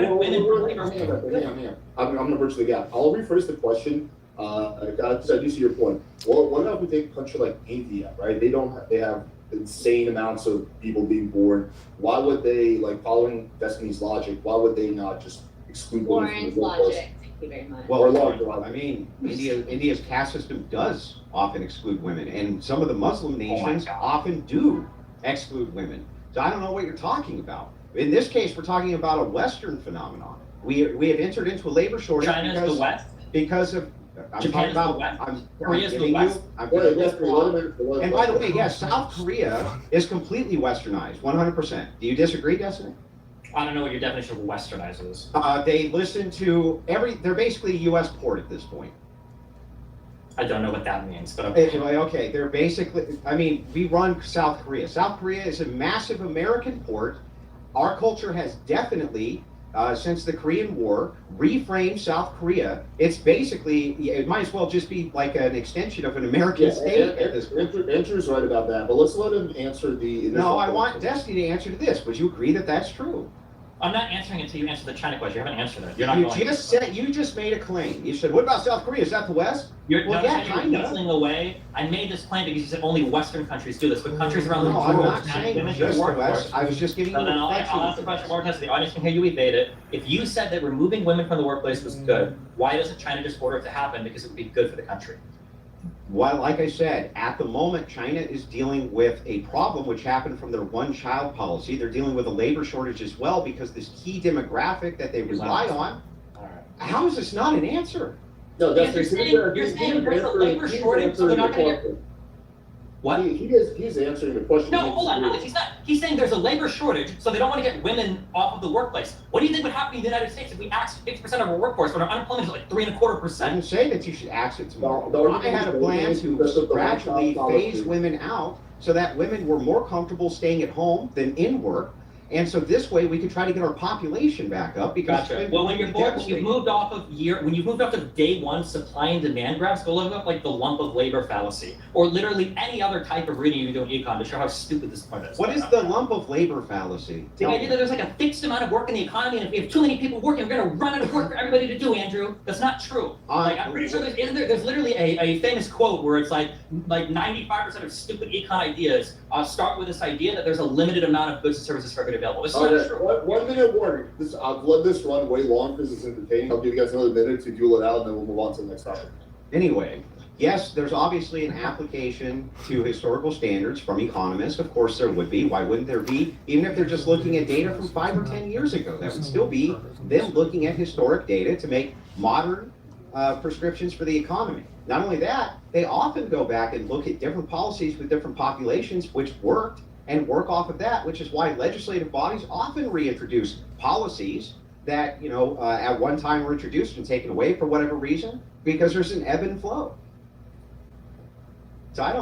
rid of women from labor. Hang on. I'm going to bridge the gap. I'll rephrase the question. Because I do see your point. Well, what if we take a country like India, right? They have insane amounts of people being born. Why would they, like, following Destiny's logic, why would they not just exclude women from the workforce? Logic. Thank you very much. Well, I mean, India's caste system does often exclude women, and some of the Muslim nations often do exclude women. So I don't know what you're talking about. In this case, we're talking about a Western phenomenon. We have entered into a labor shortage China's the West. Because of Japan's the West. Korea's the West. And by the way, yes, South Korea is completely westernized, 100%. Do you disagree, Destiny? I don't know what your definition of westernized is. They listen to they're basically a U.S. port at this point. I don't know what that means, but okay. Okay, they're basically, I mean, we run South Korea. South Korea is a massive American port. Our culture has definitely, since the Korean War, reframed South Korea. It's basically, it might as well just be like an extension of an American state at this point. Andrew's right about that, but let's let him answer the... No, I want Destiny to answer to this. Would you agree that that's true? I'm not answering until you answer the China question. You haven't answered it. You're not you just made a claim. You said, what about South Korea? Is that the West? You're weaseling away. I made this claim because you said only Western countries do this, but countries around the world... I'm not saying just the West. I was just giving you... I'll ask the question more because the audience can hear you evade it. If you said that removing women from the workplace was good, why doesn't China just order it to happen? Because it would be good for the country. Well, like I said, at the moment, China is dealing with a problem which happened from their one-child policy. They're dealing with a labor shortage as well because this key demographic that they rely on. How is this not an answer? No, that's you're saying there's a labor shortage, so they're not going to get... What? He's answering the question. No, hold on, Alex, he's not. He's saying there's a labor shortage, so they don't want to get women off of the workplace. What do you think would happen in the United States if we axed 50% of our workforce when our unemployment is like 3.25%? I didn't say that you should axe it tomorrow. I had a plan to gradually phase women out so that women were more comfortable staying at home than in work. And so this way we could try to get our population back up because well, when you've moved off of day one supply and demand graphs, go look up like the lump of labor fallacy, or literally any other type of reading you can do in econ to show how stupid this point is. What is the lump of labor fallacy? The idea that there's like a fixed amount of work in the economy, and if we have too many people working, we're going to run out of work for everybody to do, Andrew. That's not true. I'm pretty sure there's literally a famous quote where it's like 95% of stupid econ ideas start with this idea that there's a limited amount of goods and services for everybody available. It's not true. 1 minute warning. I've let this run way long because it's entertaining. I'll give you guys another minute to duel it out, and then we'll move on to the next topic. Anyway, yes, there's obviously an application to historical standards from economists. Of course there would be. Why wouldn't there be? Even if they're just looking at data from 5 or 10 years ago, that would still be them looking at historic data to make modern prescriptions for the economy. Not only that, they often go back and look at different policies with different populations which worked and work off of that, which is why legislative bodies often reintroduce policies that, at one time were introduced and taken away for whatever reason, because there's an ebb and flow. So I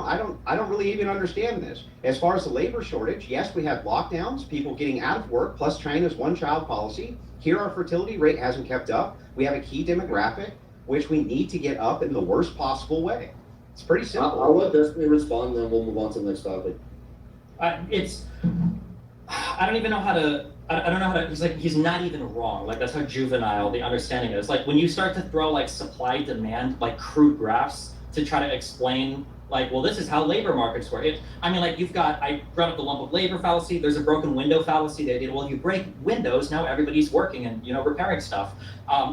don't really even understand this. As far as the labor shortage, yes, we have lockdowns, people getting out of work, plus China's one-child policy. Here our fertility rate hasn't kept up. We have a key demographic which we need to get up in the worst possible way. It's pretty simple. I'll let Destiny respond, then we'll move on to the next topic. I don't even know how to, I don't know how to, he's not even wrong. Like, that's how juvenile the understanding is. Like, when you start to throw like supply demand, like crude graphs to try to explain like, well, this is how labor markets work. I brought up the lump of labor fallacy. There's a broken window fallacy. The idea, well, you break windows, now everybody's working and, repairing stuff.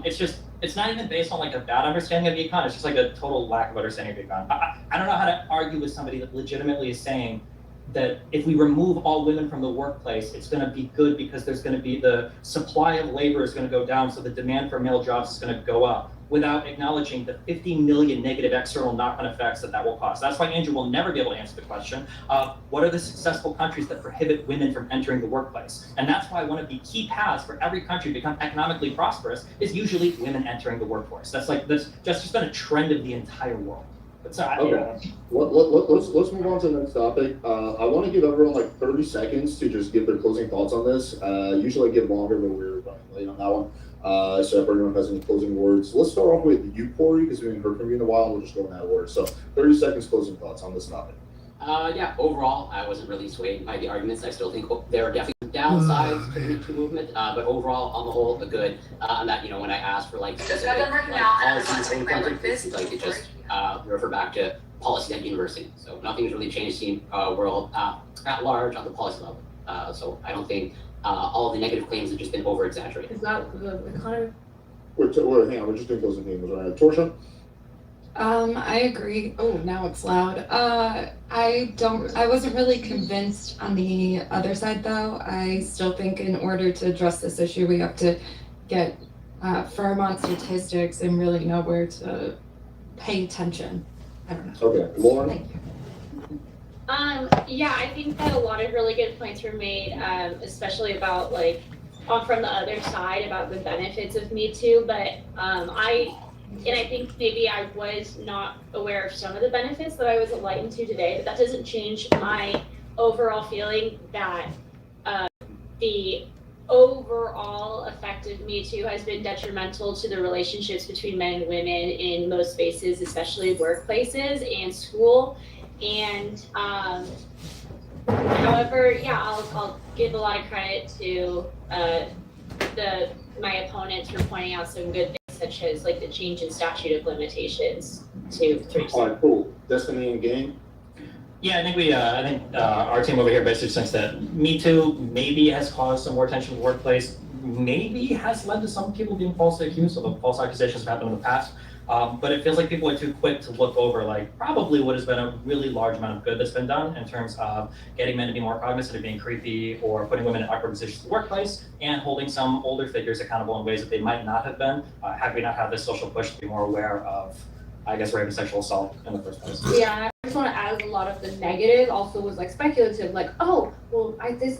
It's not even based on like a bad understanding of the econ. It's just like a total lack of understanding of the econ. I don't know how to argue with somebody that legitimately is saying that if we remove all women from the workplace, it's going to be good because there's going to be the supply of labor is going to go down, so the demand for male jobs is going to go up, without acknowledging the 50 million negative external knock-on effects that will cause. That's why Andrew will never be able to answer the question of what are the successful countries that prohibit women from entering the workplace. And that's why one of the key paths for every country to become economically prosperous is usually women entering the workforce. That's just been a trend of the entire world. Okay. Let's move on to the next topic. I want to give everyone like 30 seconds to just give their closing thoughts on this. Usually I give longer, but we're running late on that one. So if everyone has any closing words, let's start off with you, Corey, because we haven't heard from you in a while, and we'll just go in that order. So 30 seconds closing thoughts on this topic. Yeah, overall, I wasn't really swayed by the arguments. I still think there are definitely downsides to the Me Too movement, but overall, on the whole, a good. And that, when I asked for like specific policies or projects, it seems like it just refer back to policy at university. So nothing's really changed the world at large on the policy level. So I don't think all of the negative claims have just been over exaggerated. Is that Connor? Hang on, we're just doing closing names, right? Torsia? I agree. Oh, now it's loud. I wasn't really convinced on the other side though. I still think in order to address this issue, we have to get firm on statistics and really know where to pay attention. I don't know. Okay, Lauren? Thank you. Yeah, I think that a lot of really good points were made, especially about from the other side about the benefits of Me Too, but I think maybe I was not aware of some of the benefits that I was enlightened to today, but that doesn't change my overall feeling that the overall effect of Me Too has been detrimental to the relationships between men and women in most spaces, especially workplaces and school. And however, yeah, I'll give a lot of credit to my opponents for pointing out some good things, such as the change in statute of limitations to 3 years. All right, cool. Destiny and Game? Yeah, I think our team over here basically thinks that Me Too maybe has caused some more tension in the workplace, maybe has led to some people being falsely accused, although false accusations have happened in the past. But it feels like people are too quick to look over probably what has been a really large amount of good that's been done in terms of getting men to be more cognizant of being creepy or putting women in awkward positions in the workplace and holding some older figures accountable in ways that they might not have been had we not had this social push to be more aware of, I guess, rape and sexual assault in the first place. Yeah, I just want to add a lot of the negative also was speculative,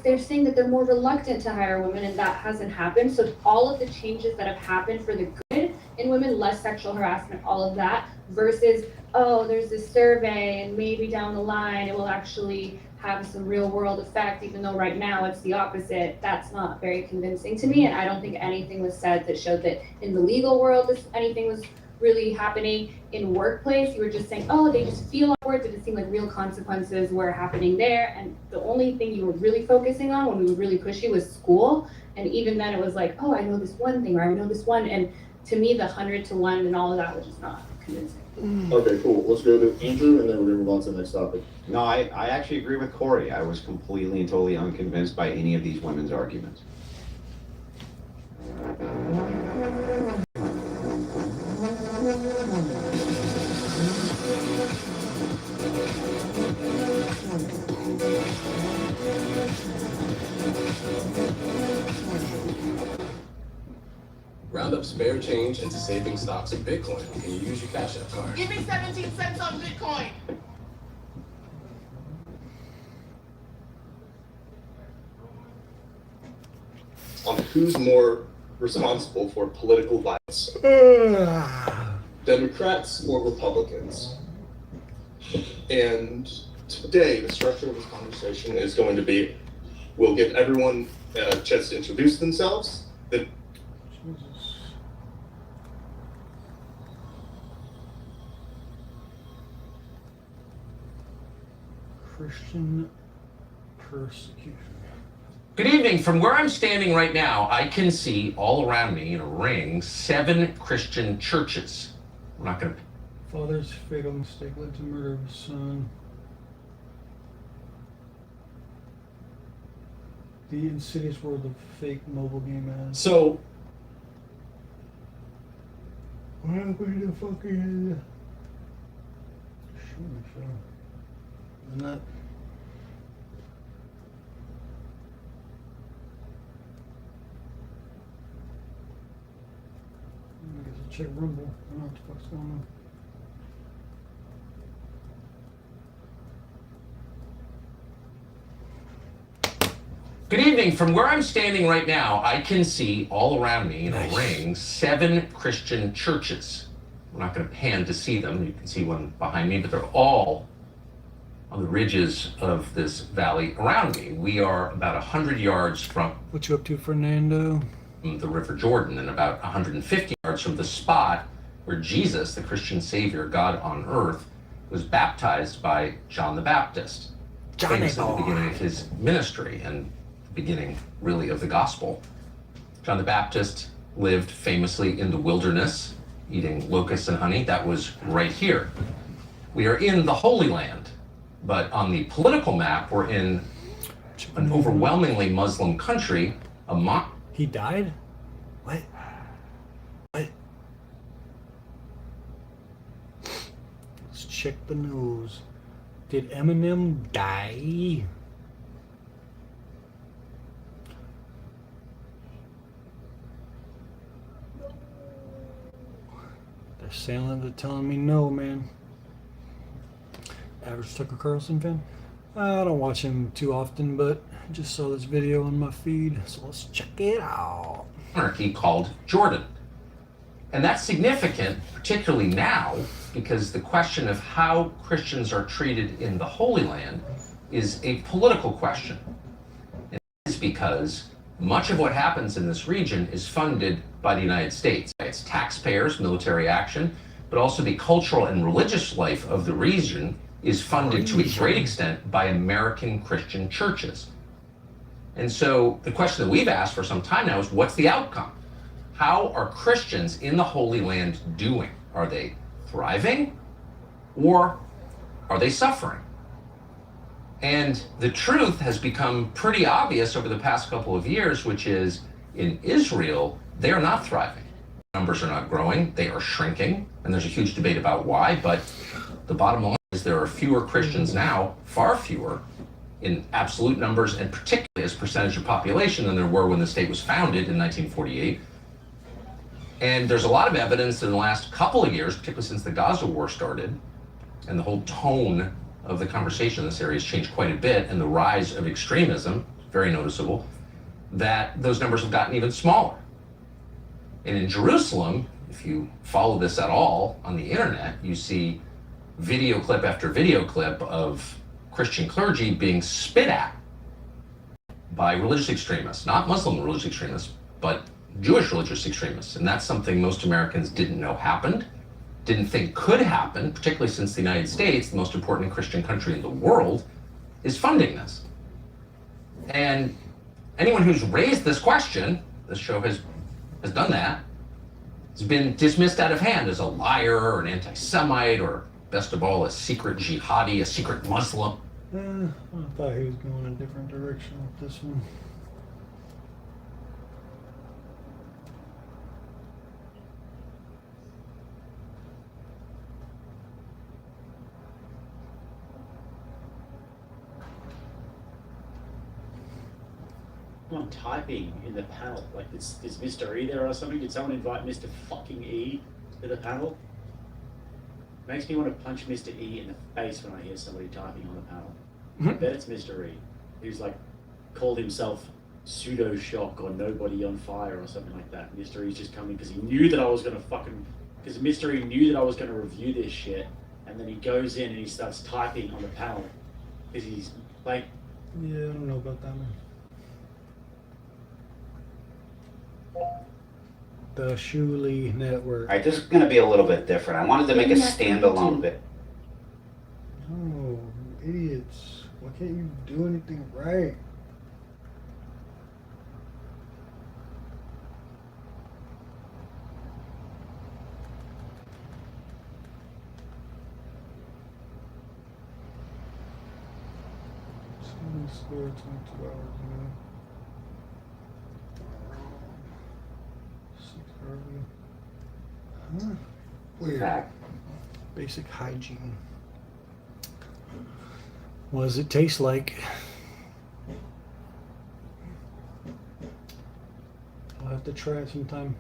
they're saying that they're more reluctant to hire women and that hasn't happened. So all of the changes that have happened for the good in women, less sexual harassment, all of that, versus, there's this survey and maybe down the line it will actually have some real world effect, even though right now it's the opposite. That's not very convincing to me, and I don't think anything was said that showed that in the legal world anything was really happening. In workplace, you were just saying, they just feel awkward. Did it seem like real consequences were happening there? And the only thing you were really focusing on when we were really pushy was school. And even then it was I know this one thing, or I know this one. And to me, the 100 to 1 and all of that was just not convincing. Okay, cool. Let's go to Andrew, and then we're gonna move on to the next topic. No, I actually agree with Corey. I was completely and totally unconvinced by any of these women's arguments. Round up spare change into saving stocks in Bitcoin. Can you use your Cash App card? Give me 17 cents on Bitcoin. On who's more responsible for political violence? Democrats or Republicans? And today, the structure of this conversation is going to be, we'll give everyone a chance to introduce themselves, then Christian persecution. Good evening. From where I'm standing right now, I can see all around me in a ring 7 Christian churches. We're not going to. Father's fatal mistake led to murder of his son. The insidious world of fake mobile game ads. so What happened to fucking shoot? Isn't that? I guess I'll check Rumble. I don't know what the fuck's going on. Good evening. From where I'm standing right now, I can see all around me in a ring 7 Christian churches. We're not going to pan to see them. You can see one behind me, but they're all on the ridges of this valley around me. We are about 100 yards from What you up to, Fernando? the River Jordan and about 150 yards from the spot where Jesus, the Christian Savior, God on earth, was baptized by John the Baptist. Famous at the beginning of his ministry. And beginning, really, of the gospel. John the Baptist lived famously in the wilderness, eating locusts and honey. That was right here. We are in the Holy Land, but on the political map, we're in an overwhelmingly Muslim country. He died? What? What? Let's check the news. Did Eminem die? They're telling me no, man. Average Tucker Carlson fan? I don't watch him too often, but I just saw this video on my feed, so let's check it out. Monarchy called Jordan. And that's significant, particularly now, because the question of how Christians are treated in the Holy Land is a political question. And it is because much of what happens in this region is funded by the United States. It's taxpayers, military action, but also the cultural and religious life of the region is funded to a great extent by American Christian churches. And so the question that we've asked for some time now is, what's the outcome? How are Christians in the Holy Land doing? Are they thriving or are they suffering? And the truth has become pretty obvious over the past couple of years, which is in Israel, they are not thriving. Numbers are not growing, they are shrinking, and there's a huge debate about why, but the bottom line is there are fewer Christians now, far fewer, in absolute numbers and particularly as percentage of population than there were when the state was founded in 1948. And there's a lot of evidence in the last couple of years, particularly since the Gaza war started, and the whole tone of the conversation in this area has changed quite a bit, and the rise of extremism, very noticeable, that those numbers have gotten even smaller. And in Jerusalem, if you follow this at all on the internet, you see video clip after video clip of Christian clergy being spit at by religious extremists, not Muslim religious extremists, but Jewish religious extremists. And that's something most Americans didn't know happened, didn't think could happen, particularly since the United States, the most important Christian country in the world, is funding this. And anyone who's raised this question, this show has done that, has been dismissed out of hand as a liar or an anti-Semite or, best of all, a secret jihadi, a secret Muslim. I thought he was going a different direction with this one. Someone typing in the panel, like is Mr. E there or something? Did someone invite Mr. fucking E to the panel? Makes me want to punch Mr. E in the face when I hear somebody typing on the panel. I bet it's Mr. E, who's like called himself pseudo shock or nobody on fire or something like that. Mr. E's just coming because he knew that I was gonna because Mr. E knew that I was gonna review this shit, and then he goes in and he starts typing on the panel because he's like, yeah, I don't know about that one. The Shuli Network. All right, this is going to be a little bit different. I wanted to make a standalone bit. Oh, idiots. Why can't you do anything right? Score 22 hours ago. 6 early. Huh? Weird. Fact. Basic hygiene. What does it taste like? I'll have to try it sometime.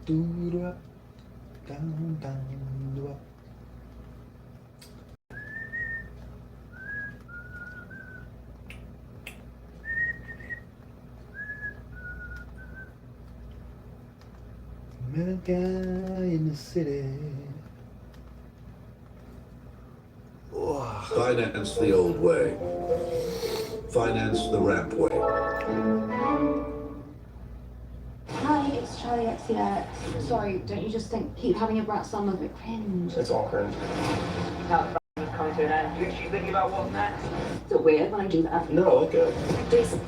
Do up, down, down, do up. Met a guy in the city. Finance the old way. Finance the ramp way. Hi, it's Charlie XCX. Sorry, don't you just keep having a brat song of it cringe? It's all cringe. Now the is coming to an end. You actually thinking about what's next? Is it weird when I do that? No, okay.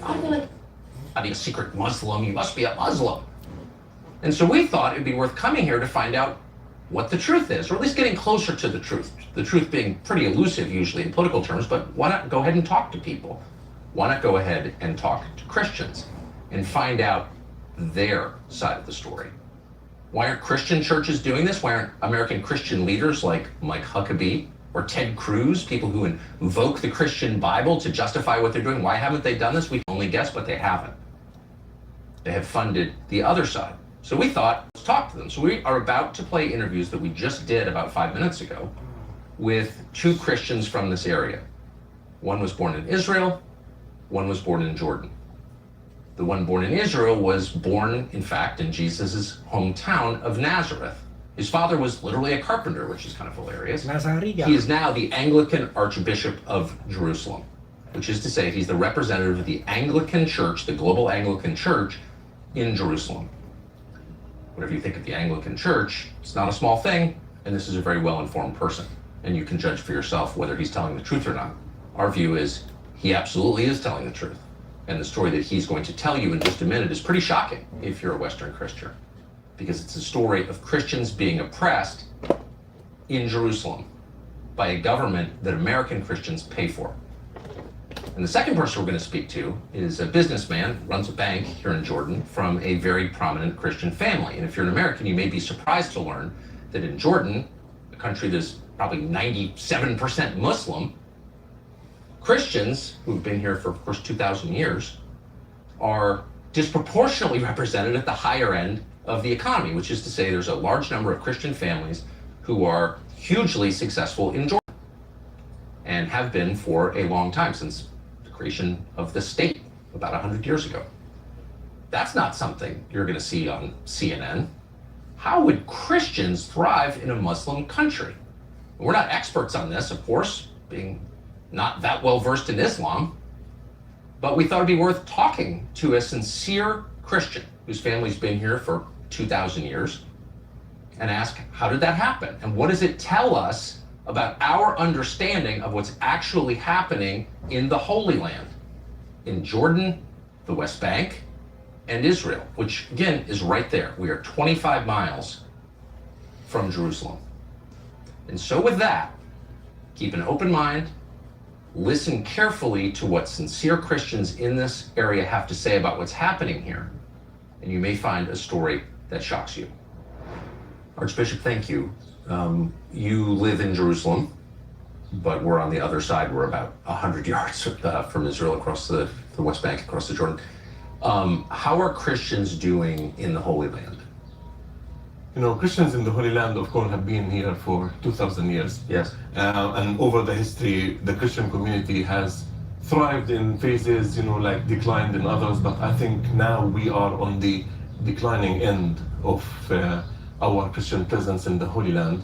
I feel like Be a secret Muslim, you must be a Muslim. And so we thought it'd be worth coming here to find out what the truth is, or at least getting closer to the truth being pretty elusive usually in political terms, but why not go ahead and talk to people? Why not go ahead and talk to Christians and find out their side of the story? Why aren't Christian churches doing this? Why aren't American Christian leaders like Mike Huckabee or Ted Cruz, people who invoke the Christian Bible to justify what they're doing, why haven't they done this? We can only guess, but they haven't. They have funded the other side. So we thought, let's talk to them. So we are about to play interviews that we just did about 5 minutes ago with two Christians from this area. One was born in Israel, one was born in Jordan. The one born in Israel was born, in fact, in Jesus' hometown of Nazareth. His father was literally a carpenter, which is kind of hilarious. He is now the Anglican Archbishop of Jerusalem, which is to say he's the representative of the Anglican Church, the global Anglican Church in Jerusalem. Whatever you think of the Anglican Church, it's not a small thing, and this is a very well-informed person. And you can judge for yourself whether he's telling the truth or not. Our view is he absolutely is telling the truth. And the story that he's going to tell you in just a minute is pretty shocking if you're a Western Christian, because it's a story of Christians being oppressed in Jerusalem by a government that American Christians pay for. And the second person we're going to speak to is a businessman, runs a bank here in Jordan, from a very prominent Christian family. And if you're an American, you may be surprised to learn that in Jordan, a country that's probably 97% Muslim, Christians, who've been here for, of course, 2,000 years, are disproportionately represented at the higher end of the economy, which is to say there's a large number of Christian families who are hugely successful in Jordan and have been for a long time, since the creation of the state about 100 years ago. That's not something you're going to see on CNN. How would Christians thrive in a Muslim country? We're not experts on this, of course, being not that well versed in Islam, but we thought it'd be worth talking to a sincere Christian whose family's been here for 2,000 years and ask, how did that happen? And what does it tell us about our understanding of what's actually happening in the Holy Land, in Jordan, the West Bank, and Israel, which again is right there. We are 25 miles from Jerusalem. And so with that, keep an open mind, listen carefully to what sincere Christians in this area have to say about what's happening here, and you may find a story that shocks you. Archbishop, thank you. You live in Jerusalem, but we're on the other side. We're about 100 yards from Israel, across the West Bank, across the Jordan. How are Christians doing in the Holy Land? You know, Christians in the Holy Land, of course, have been here for 2,000 years. Yes. And over the history, the Christian community has thrived in phases, you know, like declined in others. But I think now we are on the declining end of our Christian presence in the Holy Land.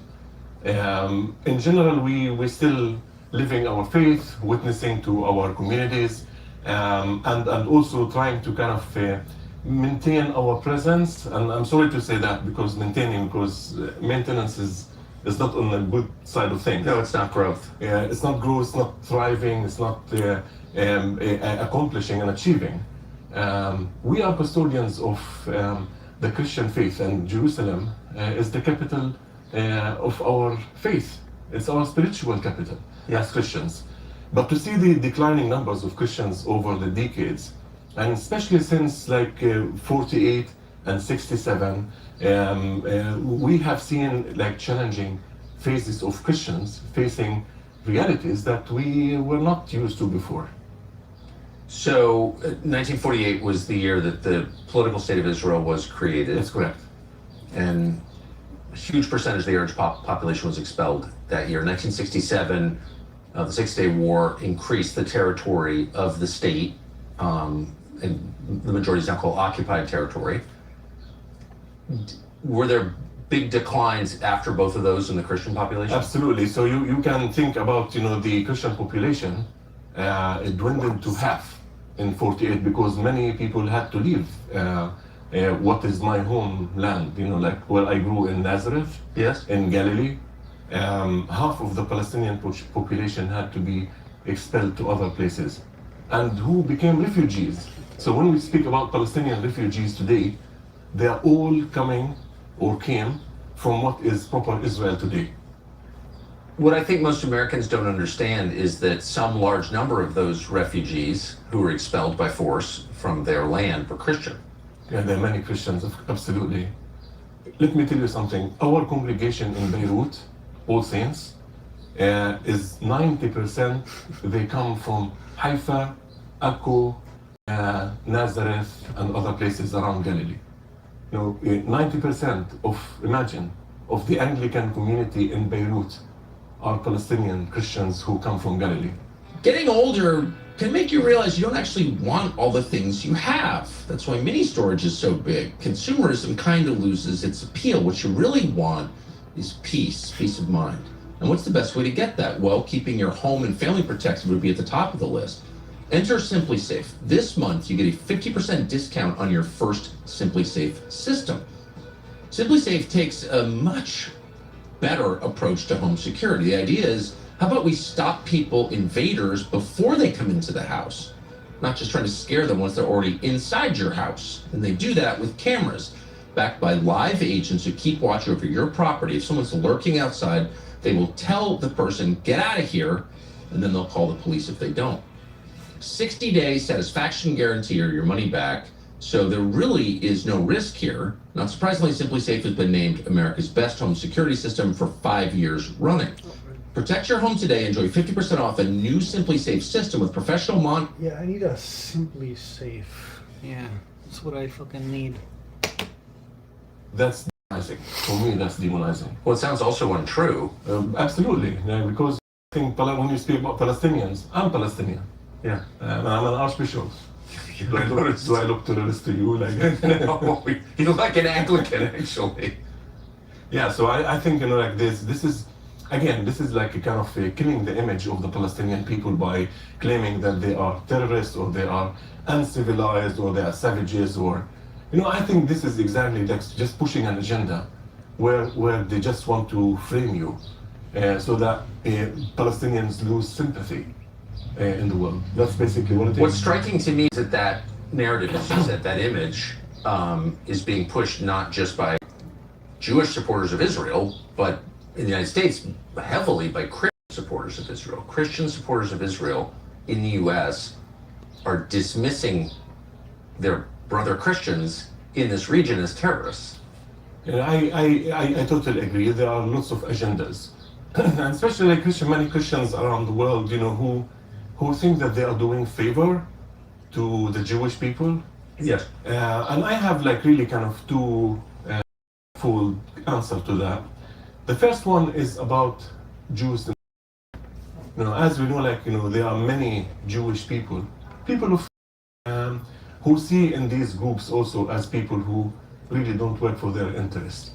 In general, we're still living our faith, witnessing to our communities, and also trying to kind of maintain our presence. And I'm sorry to say that, because maintenance is not on the good side of things. No, it's not growth. Yeah, it's not growth, it's not thriving, it's not accomplishing and achieving. We are custodians of the Christian faith, and Jerusalem is the capital of our faith. It's our spiritual capital as Christians. But to see the declining numbers of Christians over the decades, and especially since like 48 and 67, we have seen like challenging phases of Christians facing realities that we were not used to before. So 1948 was the year that the political state of Israel was created. That's correct. And a huge percentage of the Arab population was expelled that year. 1967, the Six-Day War increased the territory of the state, and the majority is now called occupied territory. Were there big declines after both of those in the Christian population? Absolutely. So you can think about, you know, the Christian population, it dwindled to half in 48 because many people had to leave what is my homeland, like where I grew in Nazareth, Yes. in Galilee. Half of the Palestinian population had to be expelled to other places, and who became refugees. So when we speak about Palestinian refugees today, they are all coming or came from what is proper Israel today. What I think most Americans don't understand is that some large number of those refugees who were expelled by force from their land were Christian. Yeah, there are many Christians, absolutely. Let me tell you something. Our congregation in Beirut, All Saints, is 90%, they come from Haifa, Akko, Nazareth, and other places around Galilee. 90% of the Anglican community in Beirut are Palestinian Christians who come from Galilee. Getting older can make you realize you don't actually want all the things you have. That's why mini storage is so big. Consumerism kind of loses its appeal. What you really want is peace of mind. And what's the best way to get that? Well, keeping your home and family protected would be at the top of the list. Enter SimpliSafe. This month, you get a 50% discount on your first SimpliSafe system. SimpliSafe takes a much better approach to home security. The idea is, how about we stop invaders before they come into the house? Not just trying to scare them once they're already inside your house. And they do that with cameras, backed by live agents who keep watch over your property. If someone's lurking outside, they will tell the person, get out of here, and then they'll call the police if they don't. 60-day satisfaction guarantee or your money back. So there really is no risk here. Not surprisingly, SimpliSafe has been named America's best home security system for 5 years running. Protect your home today. Enjoy 50% off a new SimpliSafe system with professional Yeah, I need a SimpliSafe. Yeah, that's what I fucking need. That's demonizing. For me, that's demonizing. Well, it sounds also untrue. Absolutely, because I think when you speak about Palestinians, I'm Palestinian. Yeah. I'm an archbishop. Do I look terrorist to you? No, you look like an Anglican, actually. Yeah, so I think, like this is like a kind of killing the image of the Palestinian people by claiming that they are terrorists or they are uncivilized or they are savages or, I think this is exactly like just pushing an agenda where they just want to frame you so that Palestinians lose sympathy in the world. That's basically what it is. What's striking to me is that narrative, as you said, that image is being pushed not just by Jewish supporters of Israel, but in the United States, heavily by Christian supporters of Israel. Christian supporters of Israel in the U.S. are dismissing their brother Christians in this region as terrorists. And I totally agree. There are lots of agendas, and especially many Christians around the world, who think that they are doing favor to the Jewish people. Yes. And I have really kind of two full answer to that. The first one is about Jews. As we know, there are many Jewish people who see in these groups also as people who really don't work for their interest.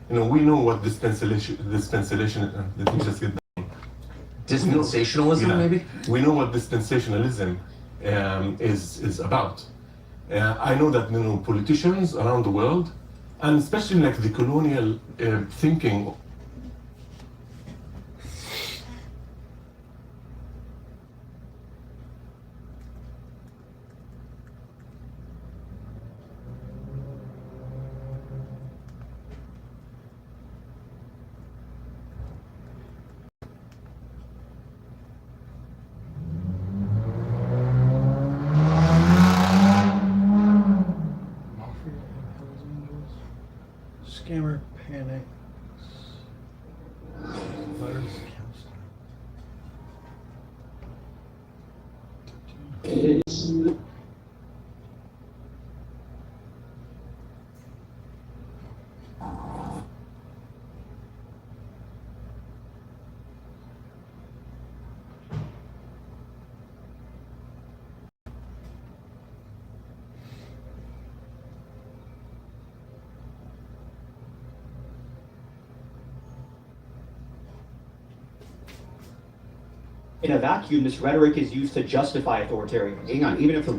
We know what dispensation. Let me just get that. Dispensationalism, maybe? We know what dispensationalism is about. I know that politicians around the world, and especially the colonial thinking. Scammer panics. Virus counseling. In a vacuum, this rhetoric is used to justify authoritarian. Hang on, even if the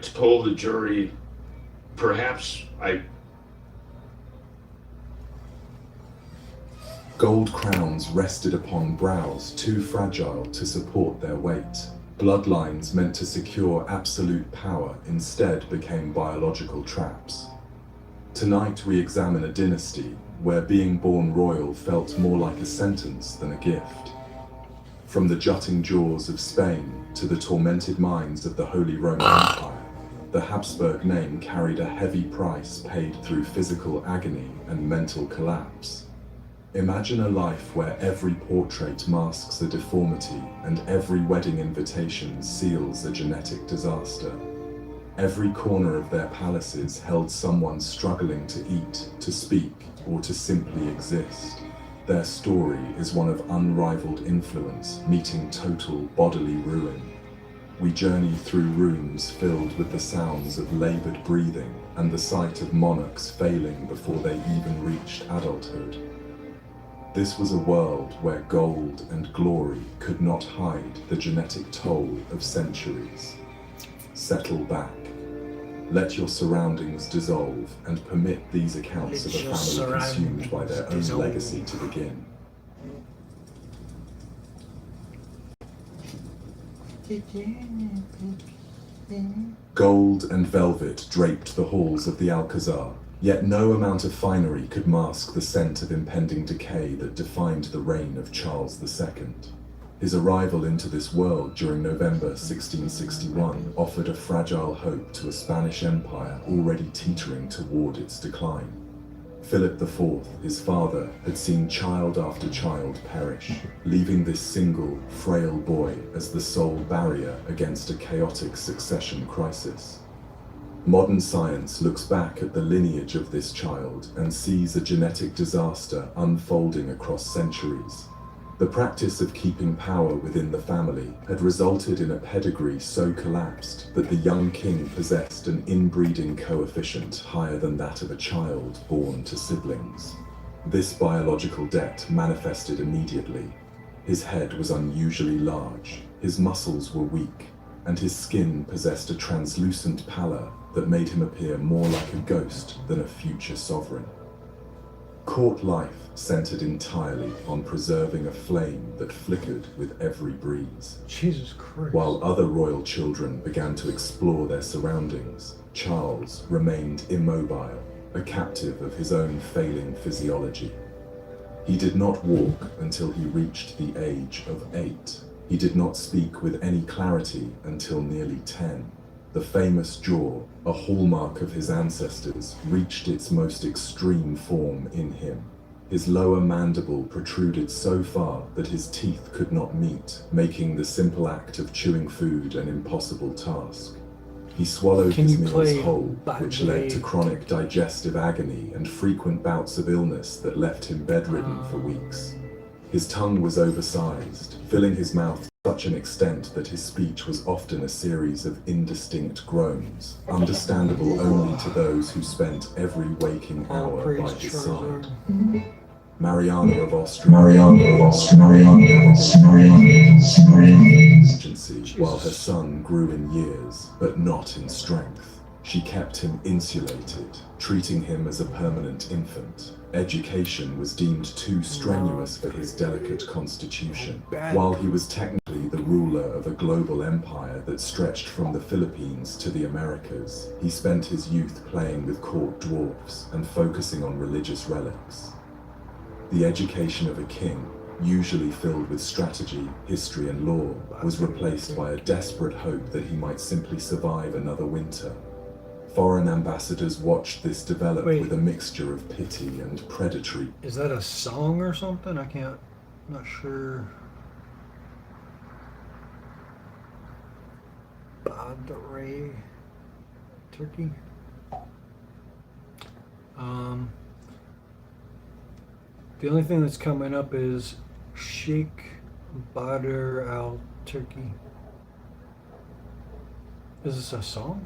told the jury, perhaps I... Gold crowns rested upon brows too fragile to support their weight. Bloodlines meant to secure absolute power instead became biological traps. Tonight we examine a dynasty where being born royal felt more like a sentence than a gift. From the jutting jaws of Spain to the tormented minds of the Holy Roman Empire, the Habsburg name carried a heavy price paid through physical agony and mental collapse. Imagine a life where every portrait masks a deformity and every wedding invitation seals a genetic disaster. Every corner of their palaces held someone struggling to eat, to speak, or to simply exist. Their story is one of unrivaled influence meeting total bodily ruin. We journey through rooms filled with the sounds of labored breathing and the sight of monarchs failing before they even reached adulthood. This was a world where gold and glory could not hide the genetic toll of centuries. Settle back. Let your surroundings dissolve and permit these accounts of a family consumed by their own legacy to begin. Gold and velvet draped the halls of the Alcazar, yet no amount of finery could mask the scent of impending decay that defined the reign of Charles II. His arrival into this world during November 1661 offered a fragile hope to a Spanish empire already teetering toward its decline. Philip IV, his father, had seen child after child perish, leaving this single, frail boy as the sole barrier against a chaotic succession crisis. Modern science looks back at the lineage of this child and sees a genetic disaster unfolding across centuries. The practice of keeping power within the family had resulted in a pedigree so collapsed that the young king possessed an inbreeding coefficient higher than that of a child born to siblings. This biological debt manifested immediately. His head was unusually large, his muscles were weak, and his skin possessed a translucent pallor that made him appear more like a ghost than a future sovereign. Court life centered entirely on preserving a flame that flickered with every breeze. Jesus Christ. While other royal children began to explore their surroundings, Charles remained immobile, a captive of his own failing physiology. He did not walk until he reached the age of 8. He did not speak with any clarity until nearly 10. The famous jaw, a hallmark of his ancestors, reached its most extreme form in him. His lower mandible protruded so far that his teeth could not meet, making the simple act of chewing food an impossible task. He swallowed his meals whole, which led to chronic digestive agony and frequent bouts of illness that left him bedridden for weeks. His tongue was oversized, filling his mouth to such an extent that his speech was often a series of indistinct groans, understandable only to those who spent every waking hour by his side. Mariana of Austria, while her son grew in years, but not in strength. She kept him insulated, treating him as a permanent infant. Education was deemed too strenuous for his delicate constitution. While he was technically the ruler of a global empire that stretched from the Philippines to the Americas, he spent his youth playing with court dwarfs and focusing on religious relics. The education of a king, usually filled with strategy, history, and law, was replaced by a desperate hope that he might simply survive another winter. Foreign ambassadors watched this develop with a mixture of pity and predatory. Is that a song or something? I'm not sure. Badre, Turkey. The only thing that's coming up is Sheikh Badr al-Turki. Is this a song?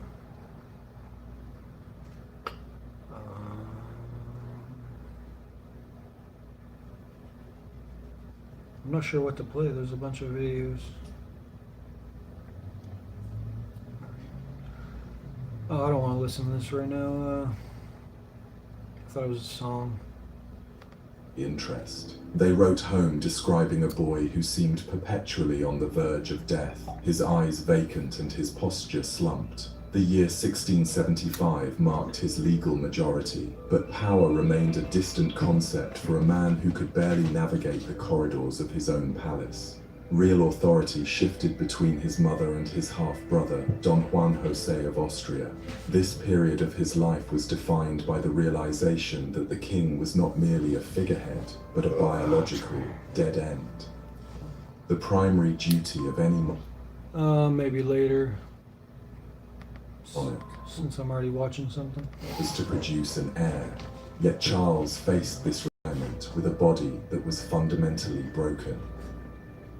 I'm not sure what to play. There's a bunch of videos. listen to this right now. I thought it was a song. Interest. They wrote home describing a boy who seemed perpetually on the verge of death, his eyes vacant and his posture slumped. The year 1675 marked his legal majority, but power remained a distant concept for a man who could barely navigate the corridors of his own palace. Real authority shifted between his mother and his half-brother, Don Juan José of Austria. This period of his life was defined by the realization that the king was not merely a figurehead, but a biological dead end. The primary duty of any Maybe later. monarch Since I'm already watching something. was to produce an heir. Yet Charles faced this requirement with a body that was fundamentally broken.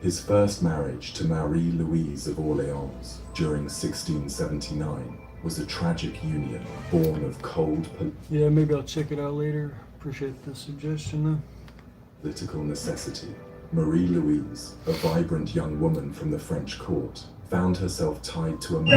His first marriage to Marie-Louise of Orléans during 1679 was a tragic union born of cold Yeah, maybe I'll check it out later. Appreciate the suggestion though. political necessity. Marie-Louise, a vibrant young woman from the French court, found herself tied to a man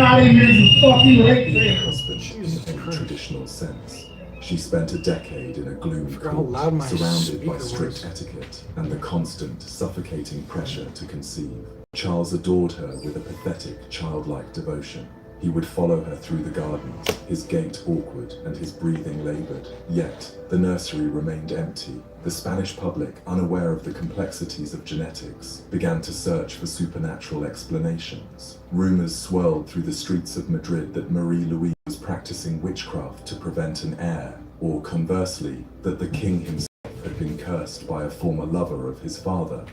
husband in any traditional sense. She spent a decade in a gloomy court, surrounded by strict etiquette and the constant, suffocating pressure to conceive. Charles adored her with a pathetic, childlike devotion. He would follow her through the gardens, his gait awkward and his breathing labored. Yet, the nursery remained empty. The Spanish public, unaware of the complexities of genetics, began to search for supernatural explanations. Rumors swirled through the streets of Madrid that Marie-Louise was practicing witchcraft to prevent an heir, or conversely, that the king himself had been cursed by a former lover of his father.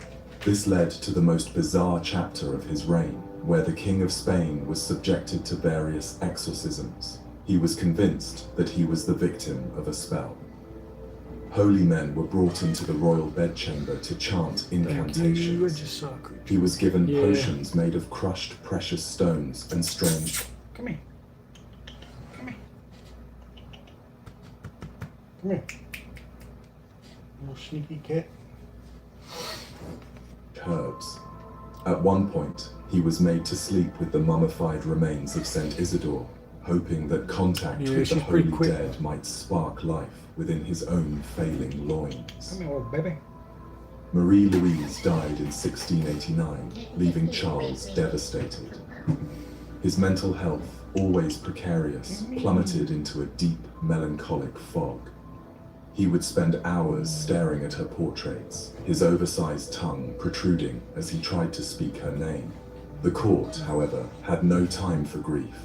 This led to the most bizarre chapter of his reign, where the King of Spain was subjected to various exorcisms. He was convinced that he was the victim of a spell. Holy men were brought into the royal bedchamber to chant incantations. He was given potions made of crushed precious stones and strange Come here. Come here. Little sneaky cat. herbs. At one point, he was made to sleep with the mummified remains of Saint Isidore, hoping that contact with the holy dead might spark life within his own failing loins. Come here, old baby. Marie-Louise died in 1689, leaving Charles devastated. His mental health, always precarious, plummeted into a deep, melancholic fog. He would spend hours staring at her portraits, his oversized tongue protruding as he tried to speak her name. The court, however, had no time for grief.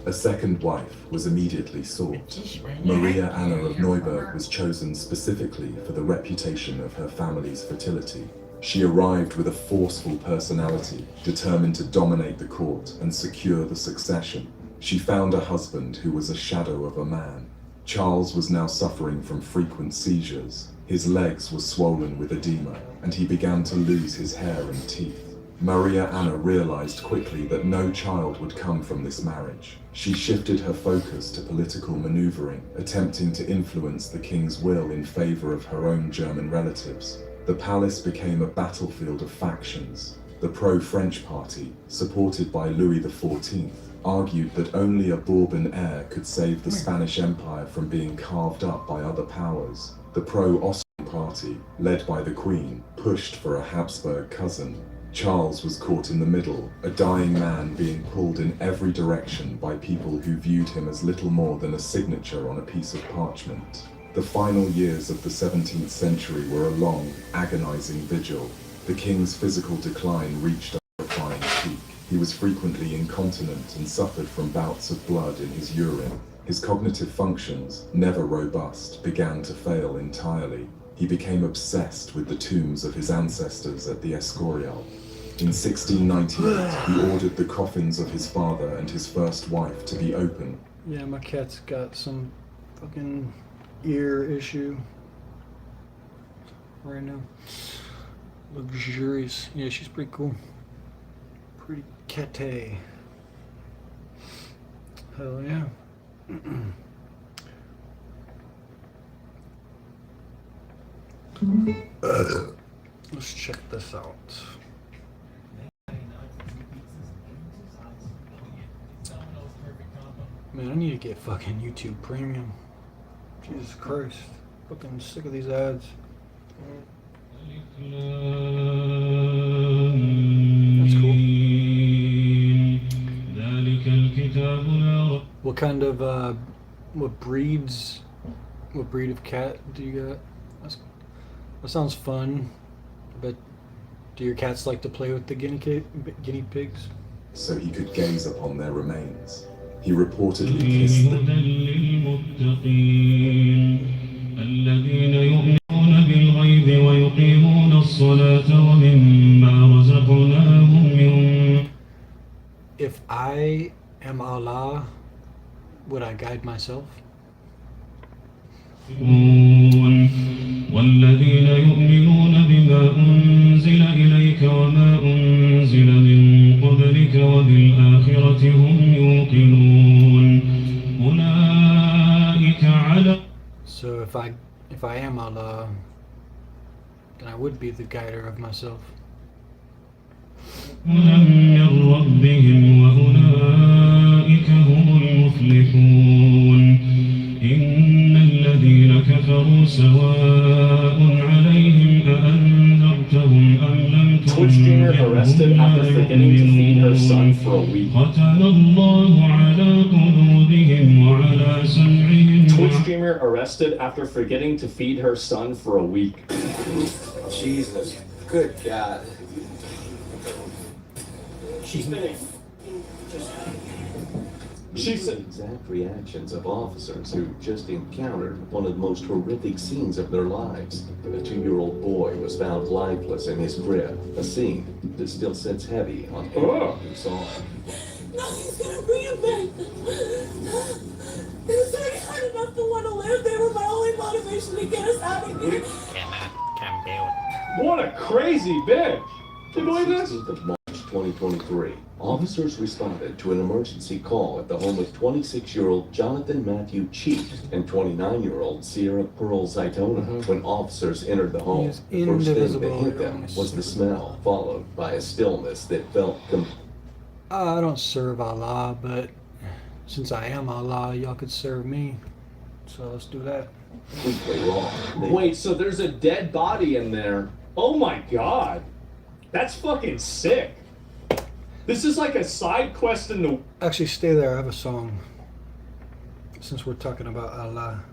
A second wife was immediately sought. Maria Anna of Neuburg was chosen specifically for the reputation of her family's fertility. She arrived with a forceful personality, determined to dominate the court and secure the succession. She found a husband who was a shadow of a man. Charles was now suffering from frequent seizures. His legs were swollen with edema, and he began to lose his hair and teeth. Maria Anna realized quickly that no child would come from this marriage. She shifted her focus to political maneuvering, attempting to influence the king's will in favor of her own German relatives. The palace became a battlefield of factions. The pro-French party, supported by Louis XIV, argued that only a Bourbon heir could save the Spanish Empire from being carved up by other powers. The pro-Austrian party, led by the Queen, pushed for a Habsburg cousin. Charles was caught in the middle, a dying man being pulled in every direction by people who viewed him as little more than a signature on a piece of parchment. The final years of the 17th century were a long, agonizing vigil. The king's physical decline reached a horrifying peak. He was frequently incontinent and suffered from bouts of blood in his urine. His cognitive functions, never robust, began to fail entirely. He became obsessed with the tombs of his ancestors at the Escorial. In 1698, he ordered the coffins of his father and his first wife to be open. Yeah, my cat's got some fucking ear issue right now. Luxurious. Yeah, she's pretty cool. Pretty catty. Hell yeah. Let's check this out. Man, I need to get fucking YouTube Premium. Jesus Christ. Fucking sick of these ads. That's cool. What kind of, what breed of cat do you got? That sounds fun. But do your cats like to play with the guinea pigs? So he could gaze upon their remains. He reportedly kissed them. If I am Allah, would I guide myself? والذين يؤمنون بما أنزل إليك وما أنزل من قبلك وبالآخرة هم يوقنون أولئك على. So if I am Allah, then I would be the guider of myself. من ربهم وأولئك هم المفلحون إن الذين كفروا سواء عليهم أأنذرتهم أم لم Twitch streamer arrested after forgetting to feed her son for a week. ختم الله على قلوبهم وعلى سمعهم. Twitch streamer arrested after forgetting to feed her son for a week. Jesus, good God. She's been She said the exact reactions of officers who just encountered one of the most horrific scenes of their lives. A 2-year-old boy was found lifeless in his crib, a scene that still sits heavy on anyone who saw it. Nothing's gonna bring him back. It was already hard enough to want to live. They were my only motivation to get us out of here. What a crazy bitch! Can you believe this? 16th of March 2023, officers responded to an emergency call at the home of 26-year-old Jonathan Matthew Cheek and 29-year-old Sierra Pearl Zaitona. When officers entered the home, the first thing that hit them was the smell, followed by a stillness that felt I don't serve Allah, but since I am Allah, y'all could serve me. So let's do that. completely wrong. Wait, so there's a dead body in there? Oh my god. That's fucking sick. This is like a side quest in the... Actually, stay there. I have a song. Since we're talking about Allah.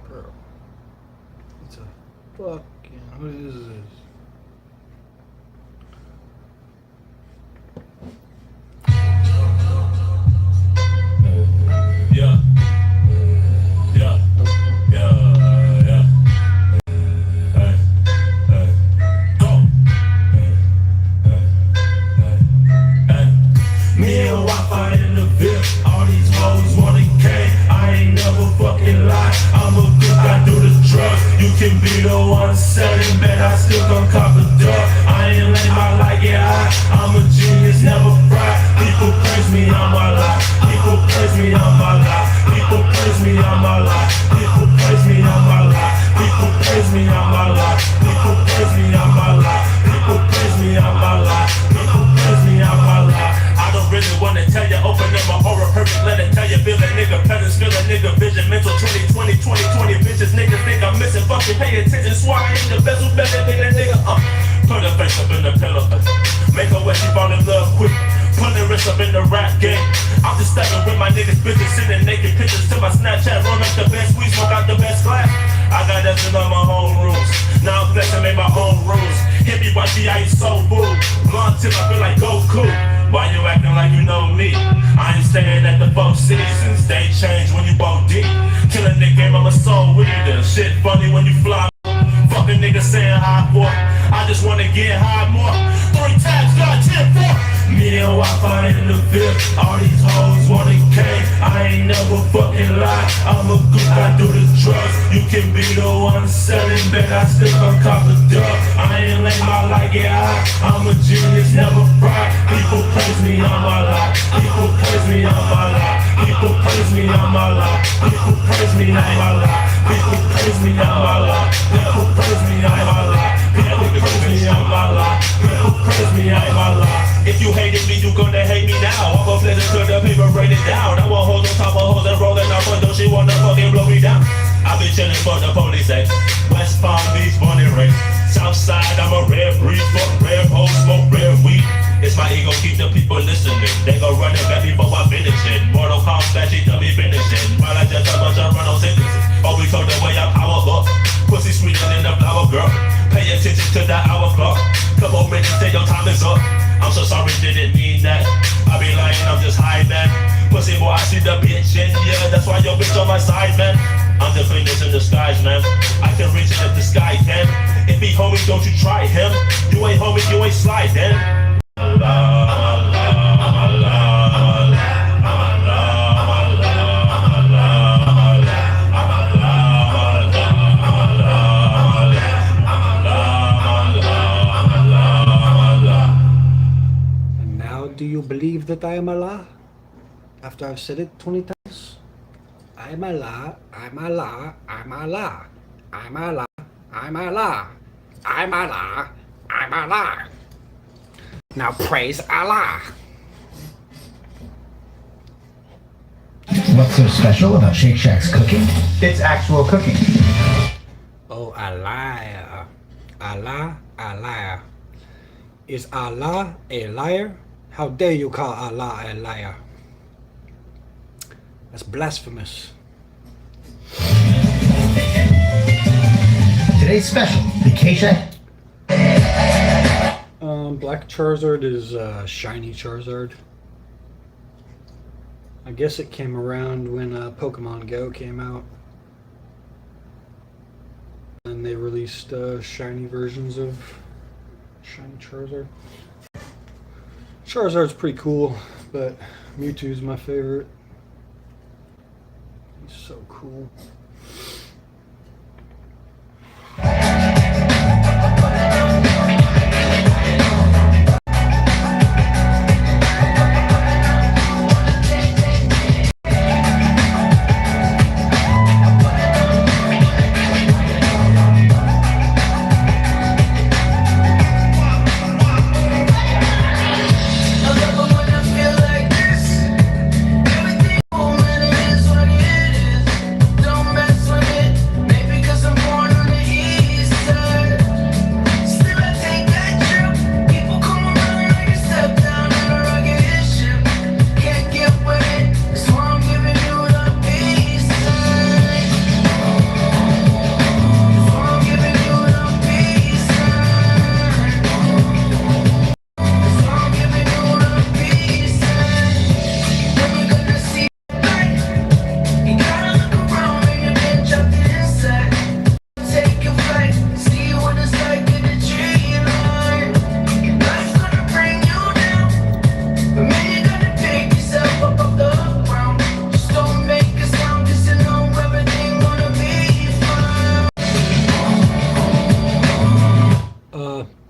Bro. It's a fucking... What is this? Selling, but I still come cop a dub. I ain't lame out like it, I'm a genius, never fried. People praise me on my life. People praise me on my life. People praise me on my life. People praise me on my life. People praise me on my life. People praise me on my life. People praise me on my life. People praise me on my life. If you hated me, you gonna hate me now. I'm gonna play this to the paper, break it down. I want hoes on top of hoes and rolling up windows. She wanna fucking blow me down. I've been chilling for the police, eh? West Palm Beach, Bunny Ray. Southside, I'm a rare breed, fuck rare hoes, smoke rare weed. It's my ego, keep the people listening. They gon' run it back before I finish it. Mortal Kombat, she tell me finish it. While I just a bunch of run on sentences. Always told the way I power up. Pussy sweeter than the flower girl. Pay attention to the hour clock. Couple minutes till your time is up. I'm so sorry, didn't mean that. I be lying, I'm just high, man. Pussy boy, I see the bitch, and yeah, that's why your bitch on my side, man. I'm the cleanest in disguise, man. I can reach it if the sky can. If he homie, don't you try him. You ain't homie, you ain't slide, then. And now, do you believe that I am Allah? After I've said it 20 times? I'm Allah, I'm Allah, I'm Allah, I'm Allah, I'm Allah, I'm Allah, I'm Allah. Now praise Allah. What's so special about Shake Shack's cooking? It's actual cooking. Oh, Allah, Allah, Allah. Is Allah a liar? How dare you call Allah a liar? That's blasphemous. Today's special, the K-Shack. Black Charizard is shiny Charizard. I guess it came around when Pokemon Go came out. And they released shiny versions of shiny Charizard. Charizard's pretty cool, but Mewtwo's my favorite. He's so cool.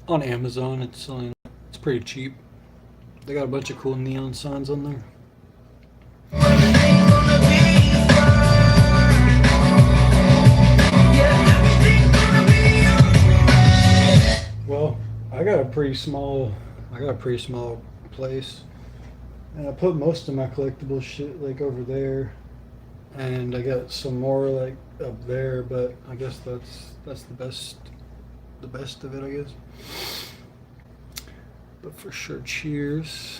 On Amazon, it's pretty cheap. They got a bunch of cool neon signs on there. Well, I got a pretty small place, and I put most of my collectible shit like over there, and I got some more like up there. But I guess that's the best of it, I guess. But for sure, cheers.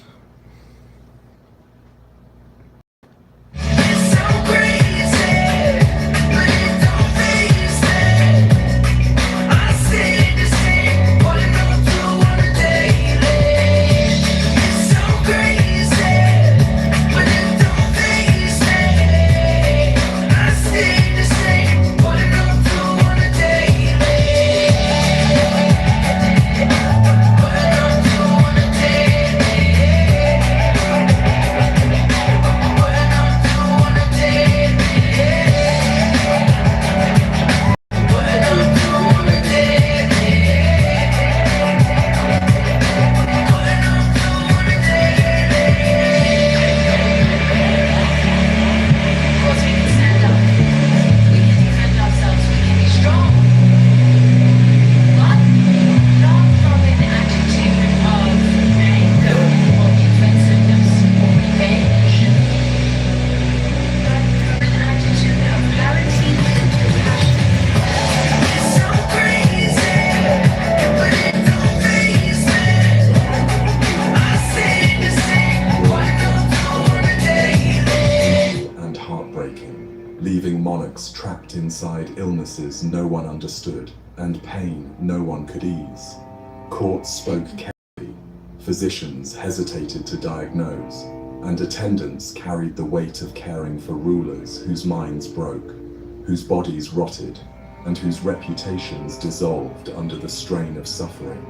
alongside illnesses no one understood and pain no one could ease. Courts spoke carefully, physicians hesitated to diagnose, and attendants carried the weight of caring for rulers whose minds broke, whose bodies rotted, and whose reputations dissolved under the strain of suffering.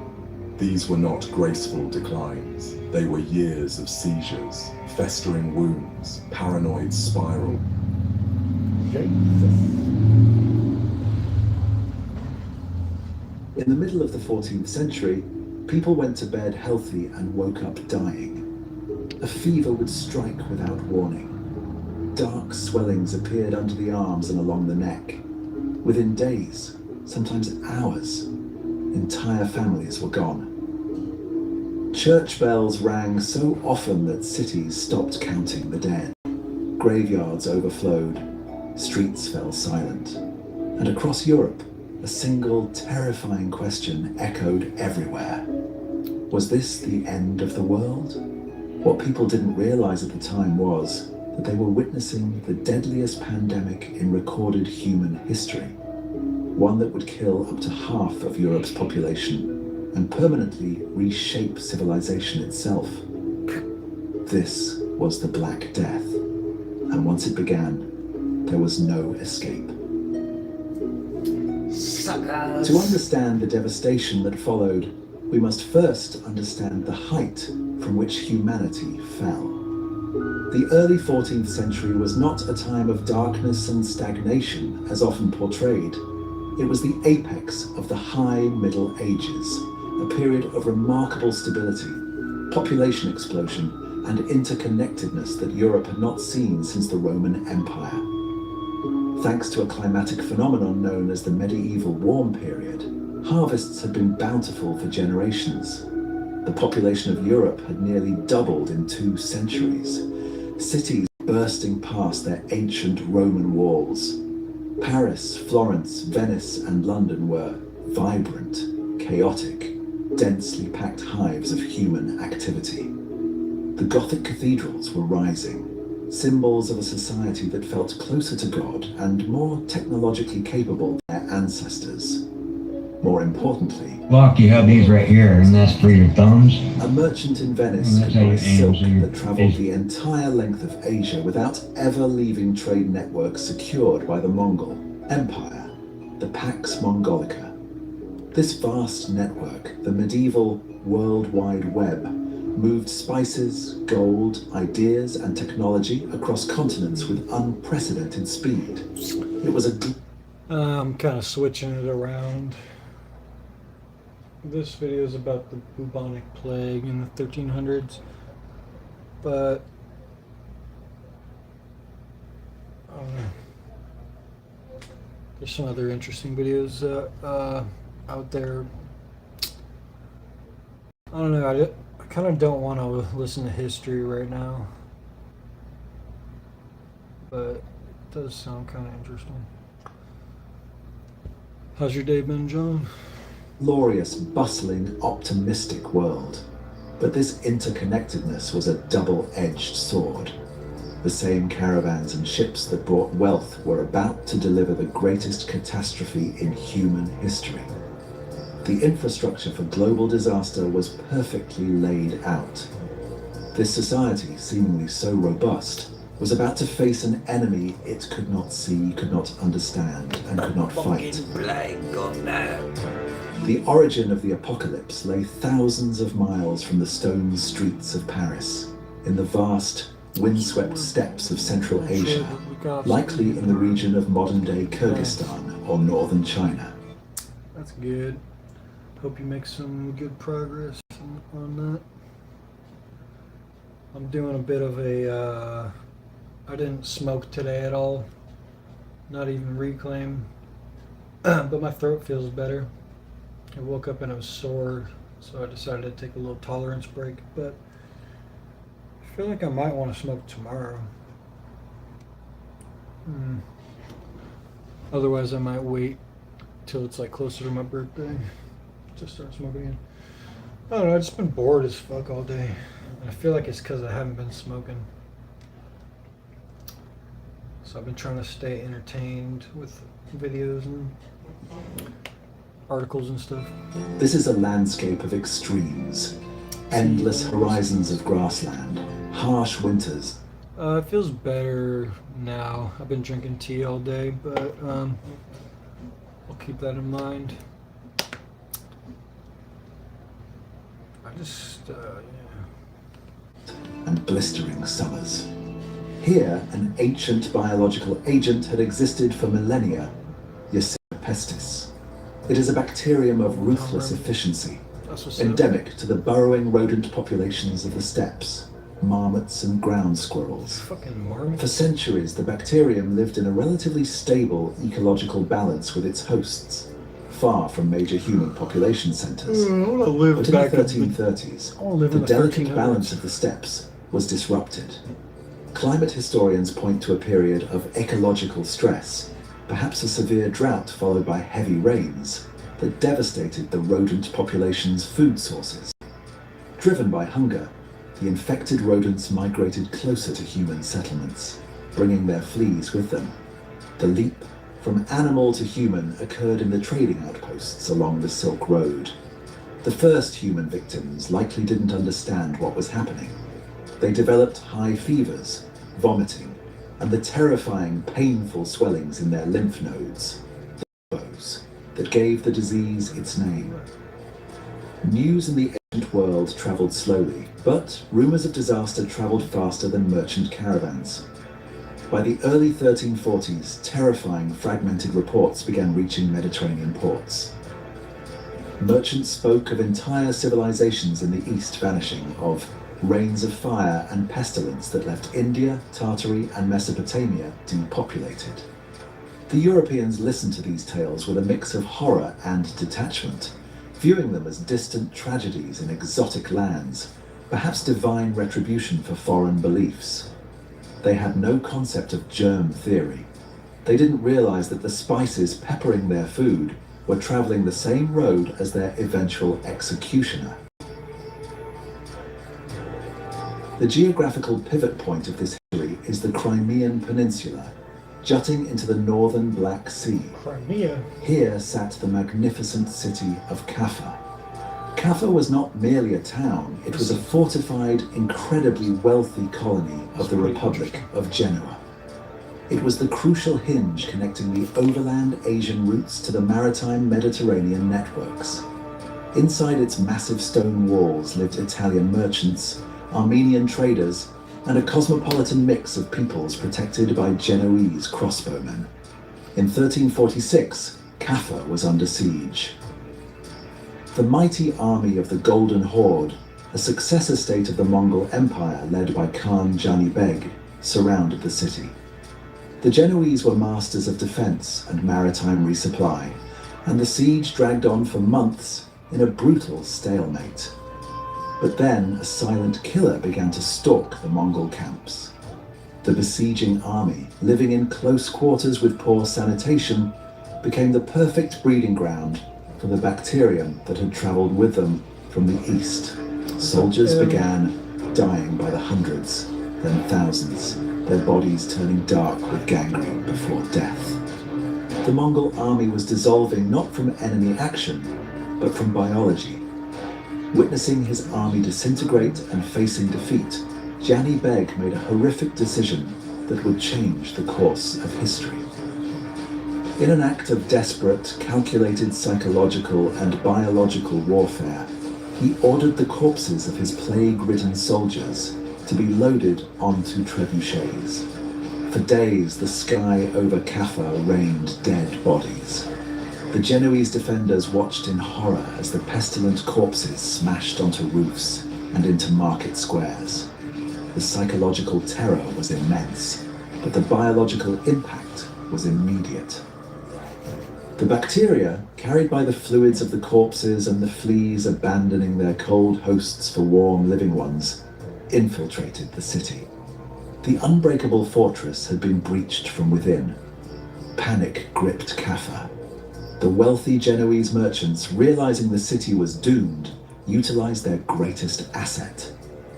These were not graceful declines. They were years of seizures, festering wounds, paranoid spiral. In the middle of the 14th century, people went to bed healthy and woke up dying. A fever would strike without warning. Dark swellings appeared under the arms and along the neck. Within days, sometimes hours, entire families were gone. Church bells rang so often that cities stopped counting the dead. Graveyards overflowed, streets fell silent, and across Europe, a single terrifying question echoed everywhere. Was this the end of the world? What people didn't realize at the time was that they were witnessing the deadliest pandemic in recorded human history, one that would kill up to half of Europe's population and permanently reshape civilization itself. This was the Black Death, and once it began, there was no escape. Suckers. To understand the devastation that followed, we must first understand the height from which humanity fell. The early 14th century was not a time of darkness and stagnation, as often portrayed. It was the apex of the High Middle Ages, a period of remarkable stability, population explosion, and interconnectedness that Europe had not seen since the Roman Empire. Thanks to a climatic phenomenon known as the medieval warm period, harvests had been bountiful for generations. The population of Europe had nearly doubled in 2 centuries. Cities bursting past their ancient Roman walls. Paris, Florence, Venice, and London were vibrant, chaotic, densely packed hives of human activity. The Gothic cathedrals were rising, symbols of a society that felt closer to God and more technologically capable than their ancestors. More importantly, Look, you have these right here, and that's for your thumbs. a merchant in Venice And could that's how buy you aim, silk so you- that traveled the entire length of Asia without ever leaving trade networks secured by the Mongol Empire, the Pax Mongolica. This vast network, the medieval World Wide Web, moved spices, gold, ideas, and technology across continents with unprecedented speed. It was a I'm kind of switching it around. This video is about the bubonic plague in the 1300s, but I don't know. There's some other interesting videos out there. I don't know. I kind of don't want to listen to history right now, but it does sound kind of interesting. How's your day been, John? glorious, bustling, optimistic world. But this interconnectedness was a double-edged sword. The same caravans and ships that brought wealth were about to deliver the greatest catastrophe in human history. The infrastructure for global disaster was perfectly laid out. This society, seemingly so robust, was about to face an enemy it could not see, could not understand, and could not fight. The origin of the apocalypse lay thousands of miles from the stone streets of Paris, in the vast, windswept steppes of Central Asia, likely in the region of modern-day Kyrgyzstan or northern China. That's good. Hope you make some good progress on that. I'm doing a bit of a, I didn't smoke today at all, not even reclaim, but my throat feels better. I woke up and I was sore, so I decided to take a little tolerance break, but I feel like I might want to smoke tomorrow. Otherwise I might wait till it's like closer to my birthday to start smoking again. I don't know, I've just been bored as fuck all day. I feel like it's because I haven't been smoking. So I've been trying to stay entertained with videos and articles and stuff. This is a landscape of extremes. Endless horizons of grassland, harsh winters. It feels better now. I've been drinking tea all day, but I'll keep that in mind. I just, And blistering summers. Here, an ancient biological agent had existed for millennia, Yersinia pestis. It is a bacterium of ruthless efficiency, endemic to the burrowing rodent populations of the steppes, marmots and ground squirrels. For centuries, the bacterium lived in a relatively stable ecological balance with its hosts, far from major human population centers. But in the 1330s, the delicate balance of the steppes was disrupted. Climate historians point to a period of ecological stress, perhaps a severe drought followed by heavy rains, that devastated the rodent population's food sources. Driven by hunger, the infected rodents migrated closer to human settlements, bringing their fleas with them. The leap from animal to human occurred in the trading outposts along the Silk Road. The first human victims likely didn't understand what was happening. They developed high fevers, vomiting, and the terrifying, painful swellings in their lymph nodes, the buboes, that gave the disease its name. News in the ancient world traveled slowly, but rumors of disaster traveled faster than merchant caravans. By the early 1340s, terrifying fragmented reports began reaching Mediterranean ports. Merchants spoke of entire civilizations in the east vanishing, of rains of fire and pestilence that left India, Tartary, and Mesopotamia depopulated. The Europeans listened to these tales with a mix of horror and detachment, viewing them as distant tragedies in exotic lands, perhaps divine retribution for foreign beliefs. They had no concept of germ theory. They didn't realize that the spices peppering their food were traveling the same road as their eventual executioner. The geographical pivot point of this history is the Crimean Peninsula, jutting into the northern Black Sea. Crimea. Here sat the magnificent city of Kaffa. Kaffa was not merely a town, it was a fortified, incredibly wealthy colony of the Republic of Genoa. It was the crucial hinge connecting the overland Asian routes to the maritime Mediterranean networks. Inside its massive stone walls lived Italian merchants, Armenian traders, and a cosmopolitan mix of peoples protected by Genoese crossbowmen. In 1346, Kaffa was under siege. The mighty army of the Golden Horde, a successor state of the Mongol Empire led by Khan Jani Beg, surrounded the city. The Genoese were masters of defense and maritime resupply, and the siege dragged on for months in a brutal stalemate. But then a silent killer began to stalk the Mongol camps. The besieging army, living in close quarters with poor sanitation, became the perfect breeding ground for the bacterium that had traveled with them from the east. Soldiers began dying by the hundreds, then thousands, their bodies turning dark with gangrene before death. The Mongol army was dissolving not from enemy action, but from biology. Witnessing his army disintegrate and facing defeat, Jani Beg made a horrific decision that would change the course of history. In an act of desperate, calculated psychological and biological warfare, he ordered the corpses of his plague-ridden soldiers to be loaded onto trebuchets. For days, the sky over Kaffa rained dead bodies. The Genoese defenders watched in horror as the pestilent corpses smashed onto roofs and into market squares. The psychological terror was immense, but the biological impact was immediate. The bacteria, carried by the fluids of the corpses and the fleas abandoning their cold hosts for warm living ones, infiltrated the city. The unbreakable fortress had been breached from within. Panic gripped Kaffa. The wealthy Genoese merchants, realizing the city was doomed, utilized their greatest asset,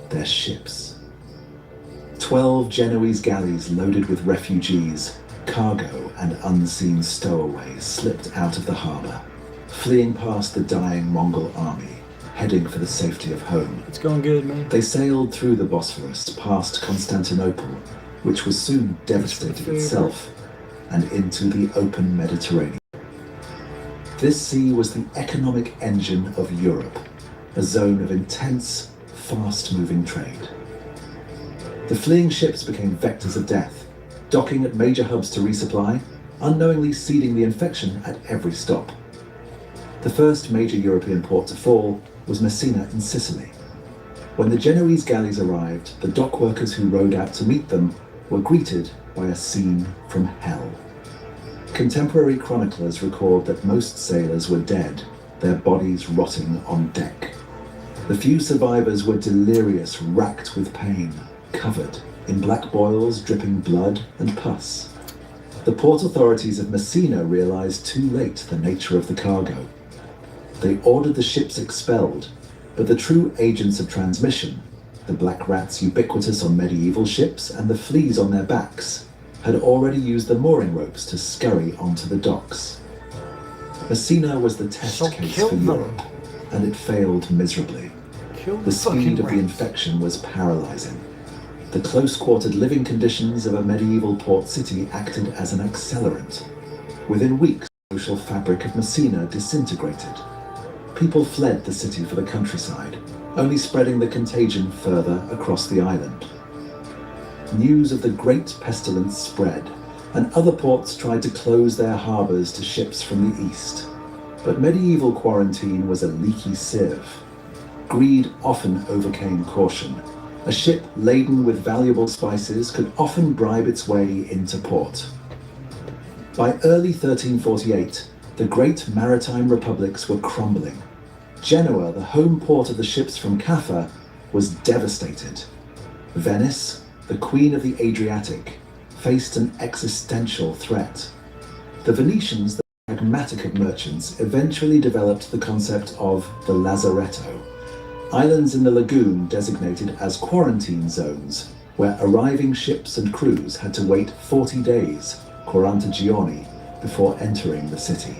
their ships. 12 Genoese galleys loaded with refugees, cargo and unseen stowaways slipped out of the harbour, fleeing past the dying Mongol army, heading for the safety of home. It's going good, man. They sailed through the Bosphorus past Constantinople, which was soon devastated itself, and into the open Mediterranean. This sea was the economic engine of Europe, a zone of intense, fast-moving trade. The fleeing ships became vectors of death, docking at major hubs to resupply, unknowingly seeding the infection at every stop. The first major European port to fall was Messina in Sicily. When the Genoese galleys arrived, the dock workers who rowed out to meet them were greeted by a scene from hell. Contemporary chroniclers record that most sailors were dead, their bodies rotting on deck. The few survivors were delirious, racked with pain, covered in black boils dripping blood and pus. The port authorities of Messina realized too late the nature of the cargo. They ordered the ships expelled, but the true agents of transmission, the black rats ubiquitous on medieval ships and the fleas on their backs, had already used the mooring ropes to scurry onto the docks. Messina was the test case for Europe, and it failed miserably. The speed of the infection was paralyzing. The close-quartered living conditions of a medieval port city acted as an accelerant. Within weeks, the social fabric of Messina disintegrated. People fled the city for the countryside, only spreading the contagion further across the island. News of the great pestilence spread, and other ports tried to close their harbours to ships from the east. But medieval quarantine was a leaky sieve. Greed often overcame caution. A ship laden with valuable spices could often bribe its way into port. By early 1348, the great maritime republics were crumbling. Genoa, the home port of the ships from Caffa, was devastated. Venice, the queen of the Adriatic, faced an existential threat. The Venetians, the pragmatic of merchants, eventually developed the concept of the lazaretto, islands in the lagoon designated as quarantine zones, where arriving ships and crews had to wait 40 days, 40 giorni, before entering the city.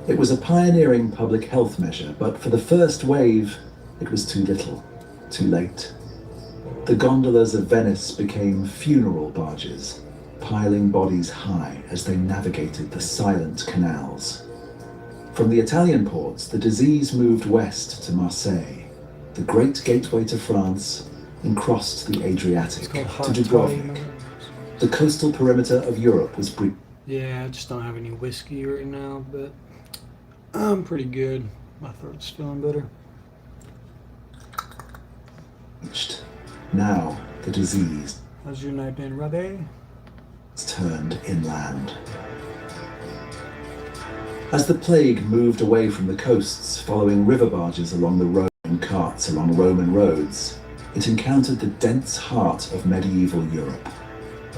It was a pioneering public health measure, but for the first wave, it was too little, too late. The gondolas of Venice became funeral barges, piling bodies high as they navigated the silent canals. From the Italian ports, the disease moved west to Marseille, the great gateway to France, and crossed the Adriatic to Dubrovnik. The coastal perimeter of Europe was Yeah, I just don't have any whiskey right now, but I'm pretty good. My throat's feeling better. Now the disease How's your night been, Robbie? turned inland. As the plague moved away from the coasts, following river barges along the road and carts along Roman roads, it encountered the dense heart of medieval Europe.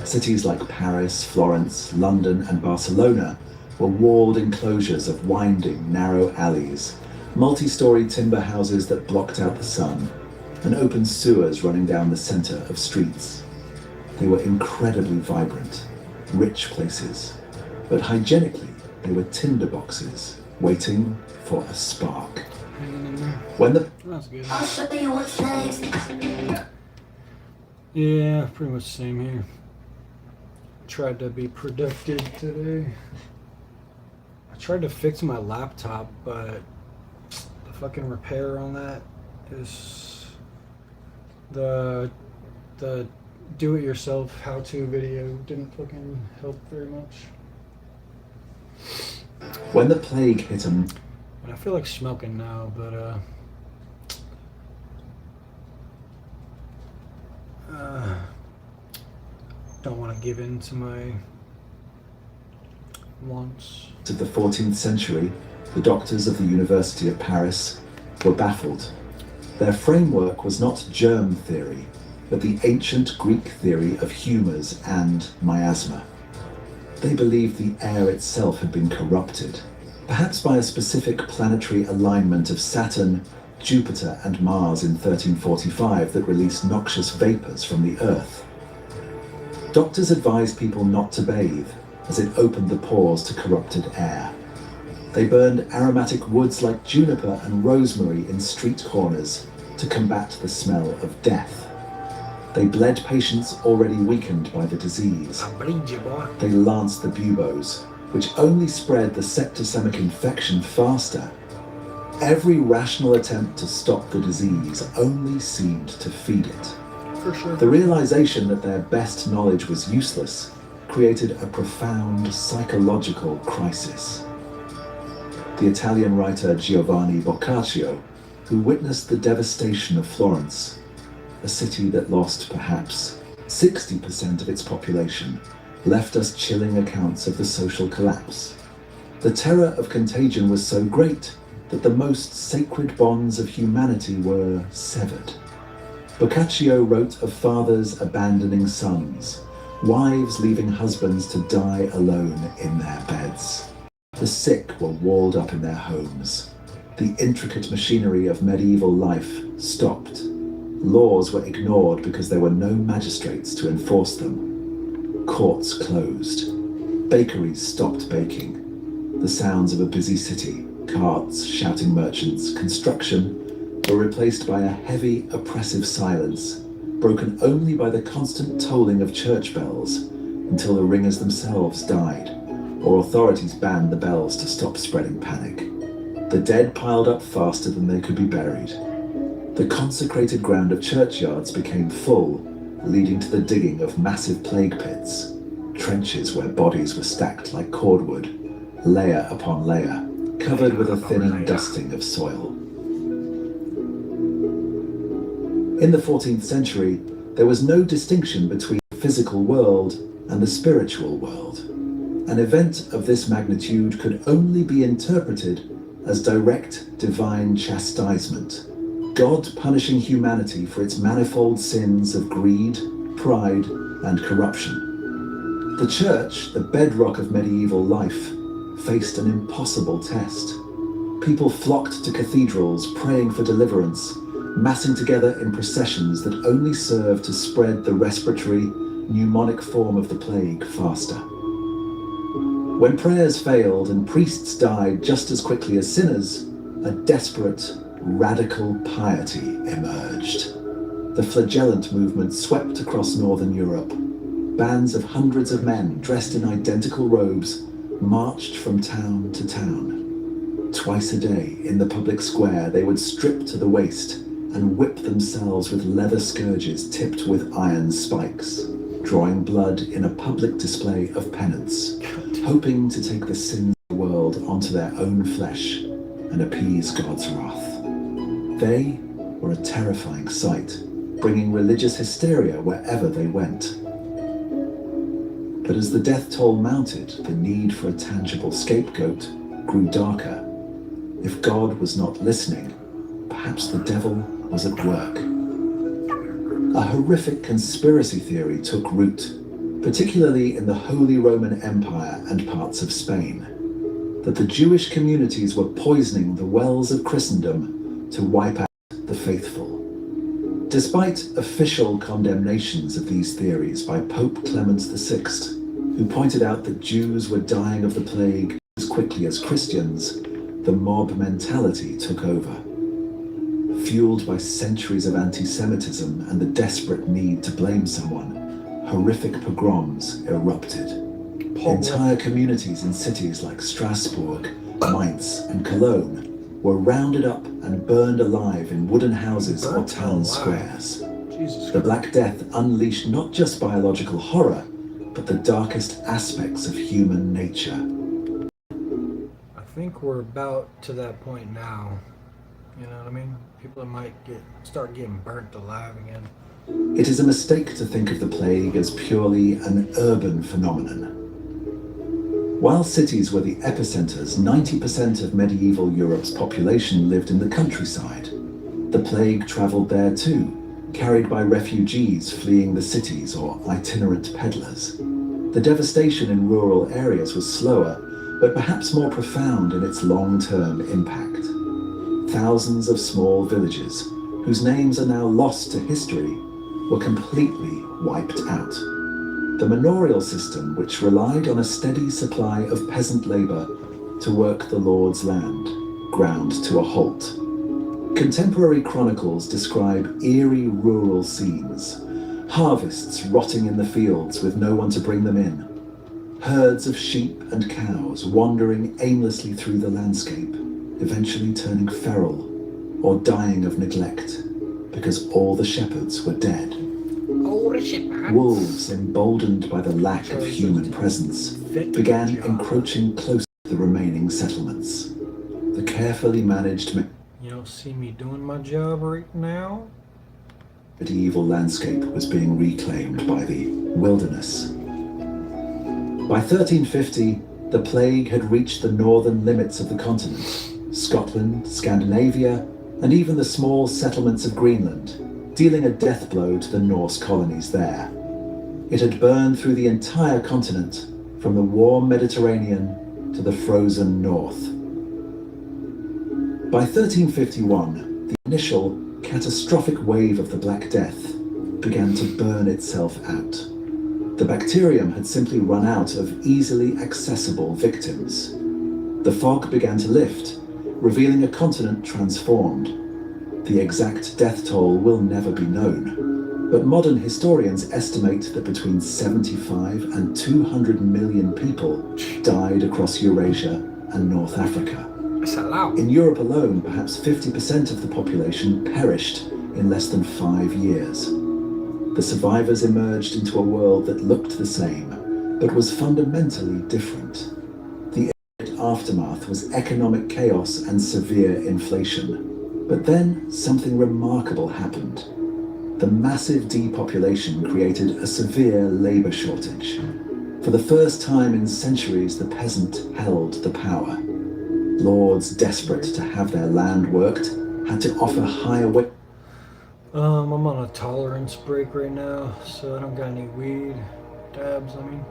Cities like Paris, Florence, London, and Barcelona were walled enclosures of winding, narrow alleys, multi-story timber houses that blocked out the sun, and open sewers running down the center of streets. They were incredibly vibrant, rich places, but hygienically, they were tinder boxes waiting for a spark. When the That's good. I'll show you what's next. Yeah, pretty much the same here. Tried to be productive today. I tried to fix my laptop, but the fucking repair on that is the do-it-yourself how-to video didn't fucking help very much. When the plague hit them, And I feel like smoking now, but don't want to give in to my wants. of the 14th century, the doctors of the University of Paris were baffled. Their framework was not germ theory, but the ancient Greek theory of humours and miasma. They believed the air itself had been corrupted, perhaps by a specific planetary alignment of Saturn, Jupiter, and Mars in 1345 that released noxious vapours from the Earth. Doctors advised people not to bathe, as it opened the pores to corrupted air. They burned aromatic woods like juniper and rosemary in street corners to combat the smell of death. They bled patients already weakened by the disease. I bleed you, boy. They lanced the buboes, which only spread the septicemic infection faster. Every rational attempt to stop the disease only seemed to feed it. For sure. The realization that their best knowledge was useless created a profound psychological crisis. The Italian writer Giovanni Boccaccio, who witnessed the devastation of Florence, a city that lost perhaps 60% of its population, left us chilling accounts of the social collapse. The terror of contagion was so great that the most sacred bonds of humanity were severed. Boccaccio wrote of fathers abandoning sons, wives leaving husbands to die alone in their beds. The sick were walled up in their homes. The intricate machinery of medieval life stopped. Laws were ignored because there were no magistrates to enforce them. Courts closed. Bakeries stopped baking. The sounds of a busy city, carts, shouting merchants, construction, were replaced by a heavy, oppressive silence, broken only by the constant tolling of church bells until the ringers themselves died, or authorities banned the bells to stop spreading panic. The dead piled up faster than they could be buried. The consecrated ground of churchyards became full, leading to the digging of massive plague pits, trenches where bodies were stacked like cordwood, layer upon layer, covered with a thinning dusting of soil. In the 14th century, there was no distinction between the physical world and the spiritual world. An event of this magnitude could only be interpreted as direct divine chastisement, God punishing humanity for its manifold sins of greed, pride, and corruption. The church, the bedrock of medieval life, faced an impossible test. People flocked to cathedrals praying for deliverance, massing together in processions that only served to spread the respiratory, pneumonic form of the plague faster. When prayers failed and priests died just as quickly as sinners, a desperate, radical piety emerged. The flagellant movement swept across northern Europe. Bands of hundreds of men dressed in identical robes marched from town to town. Twice a day, in the public square, they would strip to the waist and whip themselves with leather scourges tipped with iron spikes, drawing blood in a public display of penance, hoping to take the sins of the world onto their own flesh and appease God's wrath. They were a terrifying sight, bringing religious hysteria wherever they went. But as the death toll mounted, the need for a tangible scapegoat grew darker. If God was not listening, perhaps the devil was at work. A horrific conspiracy theory took root, particularly in the Holy Roman Empire and parts of Spain, that the Jewish communities were poisoning the wells of Christendom to wipe out the faithful. Despite official condemnations of these theories by Pope Clement VI, who pointed out that Jews were dying of the plague as quickly as Christians, the mob mentality took over. Fueled by centuries of anti-Semitism and the desperate need to blame someone, horrific pogroms erupted. Entire communities in cities like Strasbourg, Mainz, and Cologne were rounded up and burned alive in wooden houses or town squares. The Black Death unleashed not just biological horror, but the darkest aspects of human nature. I think we're about to that point now. You know what I mean? People might start getting burnt alive again. It is a mistake to think of the plague as purely an urban phenomenon. While cities were the epicenters, 90% of medieval Europe's population lived in the countryside. The plague traveled there too, carried by refugees fleeing the cities or itinerant peddlers. The devastation in rural areas was slower, but perhaps more profound in its long-term impact. Thousands of small villages, whose names are now lost to history, were completely wiped out. The manorial system, which relied on a steady supply of peasant labour to work the Lord's land, ground to a halt. Contemporary chronicles describe eerie rural scenes, harvests rotting in the fields with no one to bring them in, herds of sheep and cows wandering aimlessly through the landscape, eventually turning feral or dying of neglect because all the shepherds were dead. Wolves, emboldened by the lack of human presence, began encroaching close to the remaining settlements. The carefully managed You don't see me doing my job right now? medieval landscape was being reclaimed by the wilderness. By 1350, the plague had reached the northern limits of the continent, Scotland, Scandinavia, and even the small settlements of Greenland, dealing a death blow to the Norse colonies there. It had burned through the entire continent, from the warm Mediterranean to the frozen north. By 1351, the initial catastrophic wave of the Black Death began to burn itself out. The bacterium had simply run out of easily accessible victims. The fog began to lift, revealing a continent transformed. The exact death toll will never be known, but modern historians estimate that between 75 and 200 million people died across Eurasia and North Africa. In Europe alone, perhaps 50% of the population perished in less than 5 years. The survivors emerged into a world that looked the same, but was fundamentally different. The aftermath was economic chaos and severe inflation. But then something remarkable happened. The massive depopulation created a severe labor shortage. For the first time in centuries, the peasant held the power. Lords desperate to have their land worked had to offer higher wages. I'm on a tolerance break right now, so I don't got any weed. Dabs, I mean.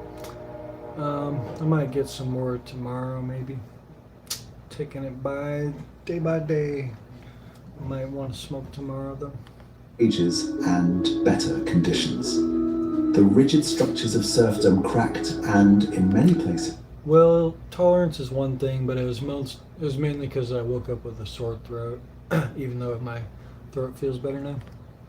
I might get some more tomorrow, maybe. Taking it by day. Might want to smoke tomorrow, though. Wages and better conditions. The rigid structures of serfdom cracked, and in many places. Well, tolerance is one thing, but it was mainly because I woke up with a sore throat, even though my throat feels better now.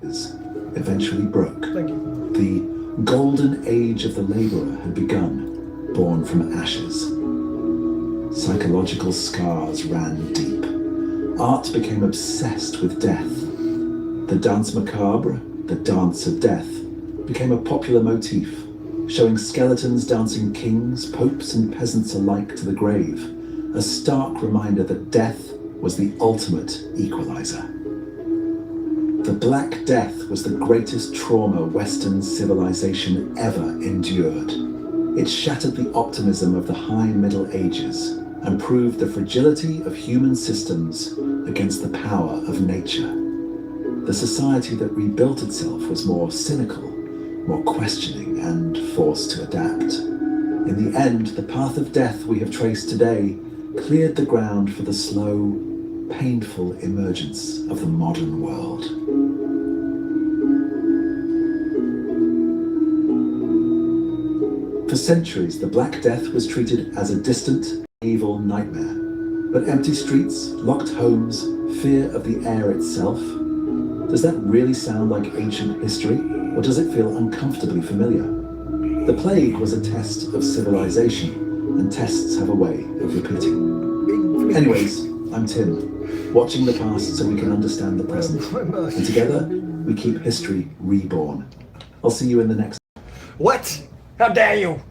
Eventually broke. Thank you. The golden age of the laborer had begun, born from ashes. Psychological scars ran deep. Art became obsessed with death. The danse macabre, the dance of death, became a popular motif, showing skeletons dancing kings, popes, and peasants alike to the grave, a stark reminder that death was the ultimate equalizer. The Black Death was the greatest trauma Western civilization ever endured. It shattered the optimism of the High Middle Ages and proved the fragility of human systems against the power of nature. The society that rebuilt itself was more cynical, more questioning, and forced to adapt. In the end, the path of death we have traced today cleared the ground for the slow, painful emergence of the modern world. For centuries, the Black Death was treated as a distant, evil nightmare. But empty streets, locked homes, fear of the air itself, does that really sound like ancient history, or does it feel uncomfortably familiar? The plague was a test of civilization, and tests have a way of repeating. Anyways, I'm Tim, watching the past so we can understand the present, and together we keep history reborn. I'll see you in the next. What? How dare you?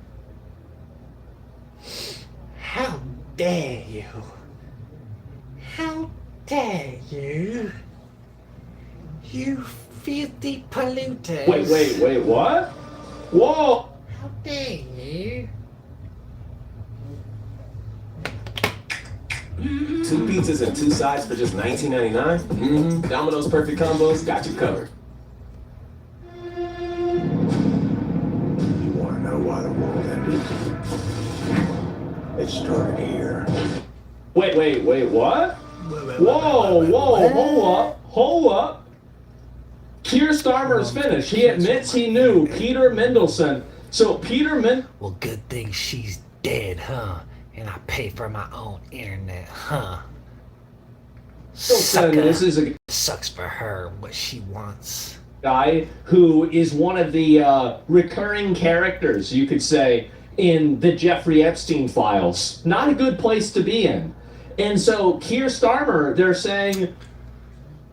How dare you? How dare you? You filthy polluters. Wait, what? Whoa! How dare you? 2 pizzas and 2 sides for just $19.99? Mm-hmm. Domino's Perfect Combos got you covered. You wanna know why the world ended? It started here. Wait, what? Whoa, hold up. Keir Starmer's finished. He admits he knew Peter Mendelsohn So Peterman. Well, good thing she's dead, huh? And I pay for my own internet, huh? Sucker. This is a sucks for her what she wants. Guy who is one of the recurring characters, you could say, in the Jeffrey Epstein files. Not a good place to be in. And so Keir Starmer, they're saying,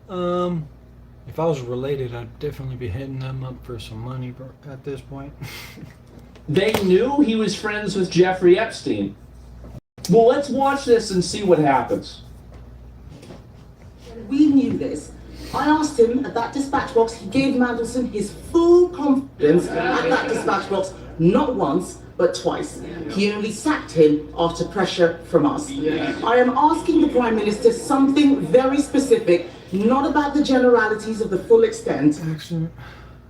if I was related, I'd definitely be hitting them up for some money at this point. They knew he was friends with Jeffrey Epstein. Well, let's watch this and see what happens. We knew this. I asked him at that dispatch box, he gave Mandelson his full confidence at that dispatch box, not once, but twice. He only sacked him after pressure from us. I am asking the Prime Minister something very specific, not about the generalities of the full extent. Accident?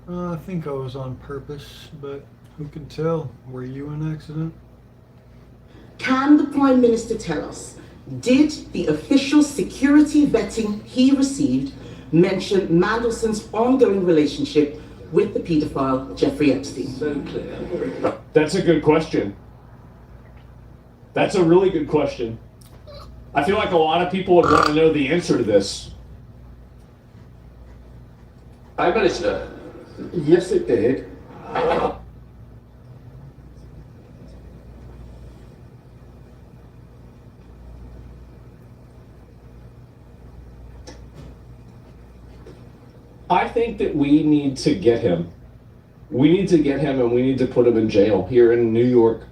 I think I was on purpose, but who can tell? Were you an accident? Can the Prime Minister tell us, did the official security vetting he received mention Mandelson's ongoing relationship with the paedophile Jeffrey Epstein? That's a good question. That's a really good question. I feel like a lot of people would want to know the answer to this. Prime Minister. Yes, it did. I think that we need to get him. We need to get him and we need to put him in jail here in New York.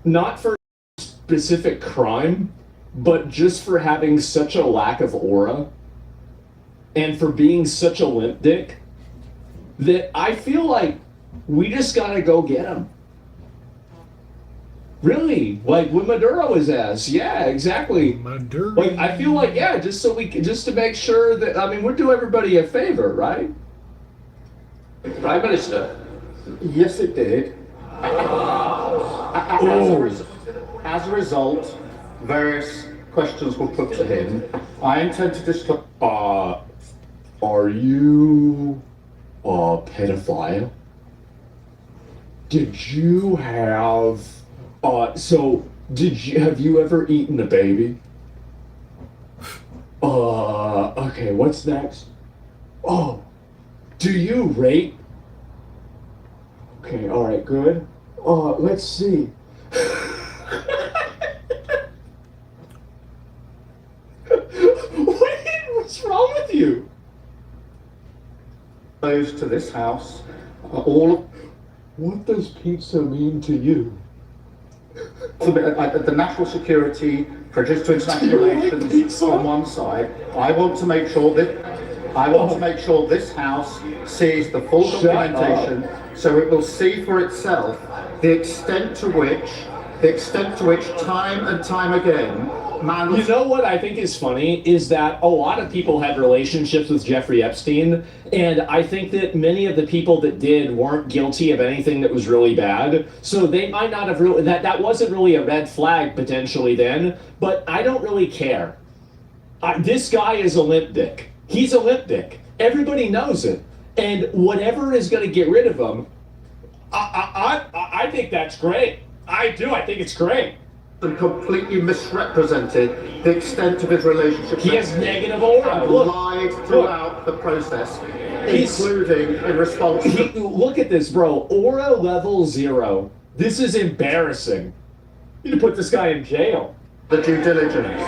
Not for specific crime, but just for having such a lack of aura and for being such a limp dick that I feel like we just gotta go get him. Really, like what Maduro is as. Yeah, exactly. Maduro. Like I feel like, yeah, just so we can, just to make sure that, I mean, we're doing everybody a favor, right? Prime Minister. Yes, it did. As a result, various questions were put to him. I intend to discuss. Are you a pedophile? Did you have? Have you ever eaten a baby? Okay, what's next? Oh, do you rape? Okay, alright, good. Let's see. What's wrong with you? Close to this house, all of. What does pizza mean to you? The national security, prejudice to international relations on one side. I want to make sure this house sees the full documentation, so it will see for itself the extent to which time and time again. You know what I think is funny is that a lot of people had relationships with Jeffrey Epstein, and I think that many of the people that did weren't guilty of anything that was really bad, so they might not have really, that wasn't really a red flag potentially then, but I don't really care. This guy is a limp dick. He's a limp dick. Everybody knows it, and whatever is going to get rid of him, I think that's great. I do. I think it's great. And completely misrepresented the extent of his relationship. He has negative aura. Look, lied throughout the process, including in response. Look at this, bro. Aura level 0. This is embarrassing. You need to put this guy in jail. The due diligence.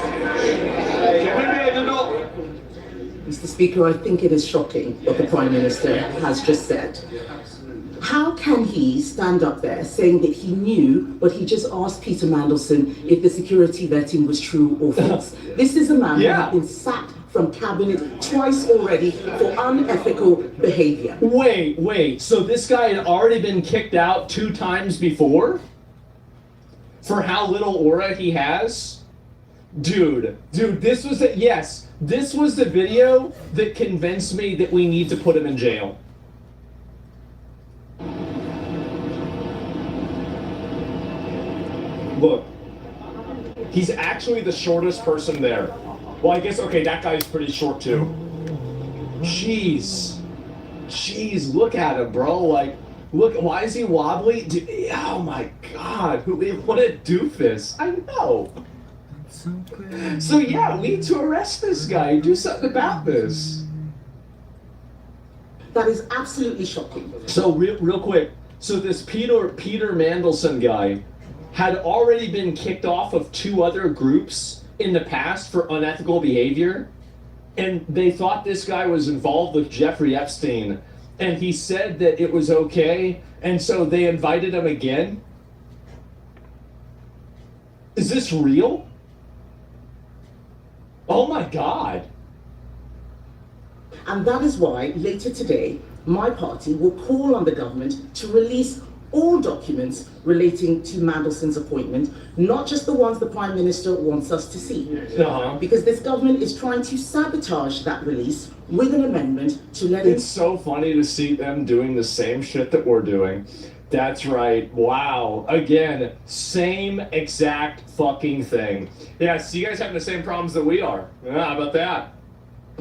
Mr. Speaker, I think it is shocking what the Prime Minister has just said. How can he stand up there saying that he knew, but he just asked Peter Mandelson if the security vetting was true or false? This is a man who has been sacked from cabinet twice already for unethical behavior. Wait, so this guy had already been kicked out 2 times before? For how little aura he has? Dude, this was this was the video that convinced me that we need to put him in jail. Look, he's actually the shortest person there. Well, I guess, okay, that guy's pretty short too. Jeez, look at him, bro. Like, Look, why is he wobbly? Oh my god, what a doofus. I know. So yeah, we need to arrest this guy and do something about this. That is absolutely shocking. So real quick, so this Peter Mandelson guy had already been kicked off of 2 other groups in the past for unethical behavior, and they thought this guy was involved with Jeffrey Epstein, and he said that it was okay, and so they invited him again. Is this real? Oh my god. And that is why later today, my party will call on the government to release all documents relating to Mandelson's appointment, not just the ones the Prime Minister wants us to see. Because this government is trying to sabotage that release with an amendment to let it... It's so funny to see them doing the same shit that we're doing. That's right. Wow. Again, same exact fucking thing. Yeah, so you guys having the same problems that we are. Yeah, how about that?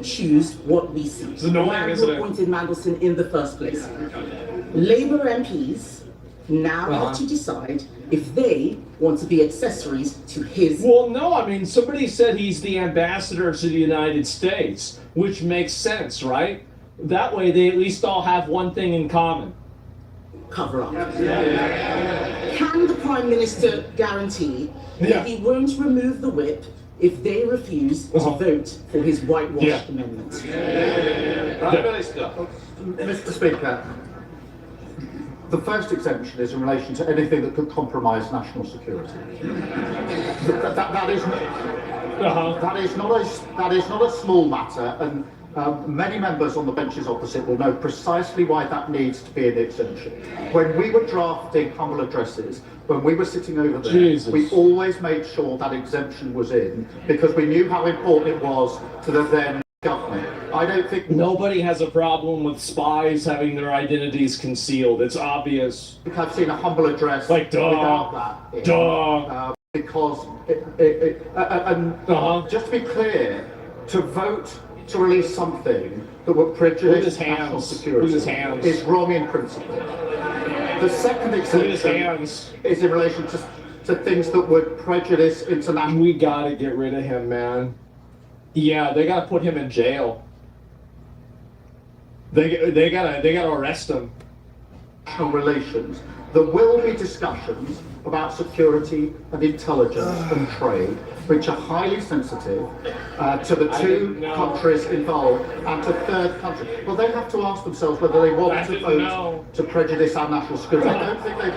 Choose what we see. It's annoying, Who isn't it? appointed Mandelson in the first place. Labour MPs now have to decide if they want to be accessories to his... Well, no, I mean, somebody said he's the ambassador to the United States, which makes sense, right? That way they at least all have one thing in common. Cover up. Can the Prime Minister guarantee that he won't remove the whip if they refuse to vote for his whitewash amendment? Mr. Speaker, the first exemption is in relation to anything that could compromise national security. That is not a small matter, and many members on the benches opposite will know precisely why that needs to be an exemption. When we were drafting humble addresses, when we were sitting over there, we always made sure that exemption was in, because we knew how important it was to the then government. I don't think nobody has a problem with spies having their identities concealed. It's obvious. I've seen a humble address like without that. Because just to be clear, to vote to release something that would prejudice national security is wrong in principle. The second exemption is in relation to things that would prejudice international... We gotta get rid of him, man. Yeah, they gotta put him in jail. They gotta arrest him. Relations. There will be discussions about security and intelligence and trade, which are highly sensitive to the 2 countries involved and to third countries. Well, they have to ask themselves whether they want to vote to prejudice our national security. I don't think they.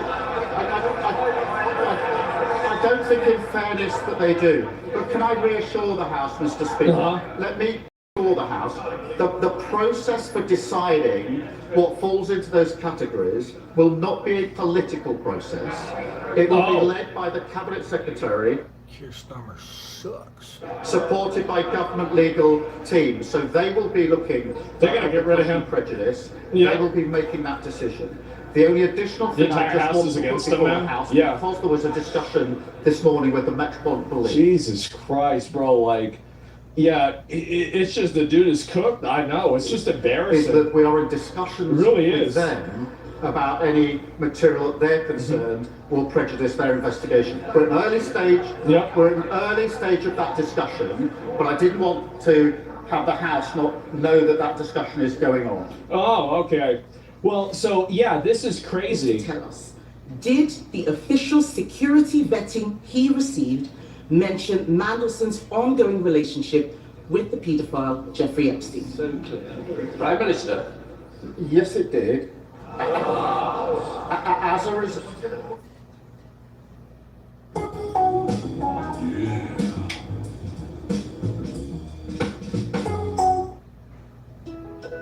I don't think, in fairness, that they do. But can I reassure the House, Mr. Speaker? Let me reassure the House. The process for deciding what falls into those categories will not be a political process. It will be led by the Cabinet Secretary. Keir Starmer sucks. Supported by government legal teams. So they will be looking... They're going to get rid of him. Prejudice. They will be making that decision. The only additional thing I just want to put before the House, because there was a discussion this morning with the Metropolitan Police. Jesus Christ, bro, like... Yeah, it's just the dude is cooked. I know, it's just embarrassing. Is that we are in discussions with them about any material that they're concerned will prejudice their investigation. We're at an early stage. We're at an early stage of that discussion, but I didn't want to have the House not know that that discussion is going on. Oh, okay. Well, so yeah, this is crazy. Tell us, did the official security vetting he received mention Mandelson's ongoing relationship with the paedophile Jeffrey Epstein? So clear. Prime Minister. Yes, it did. As a result.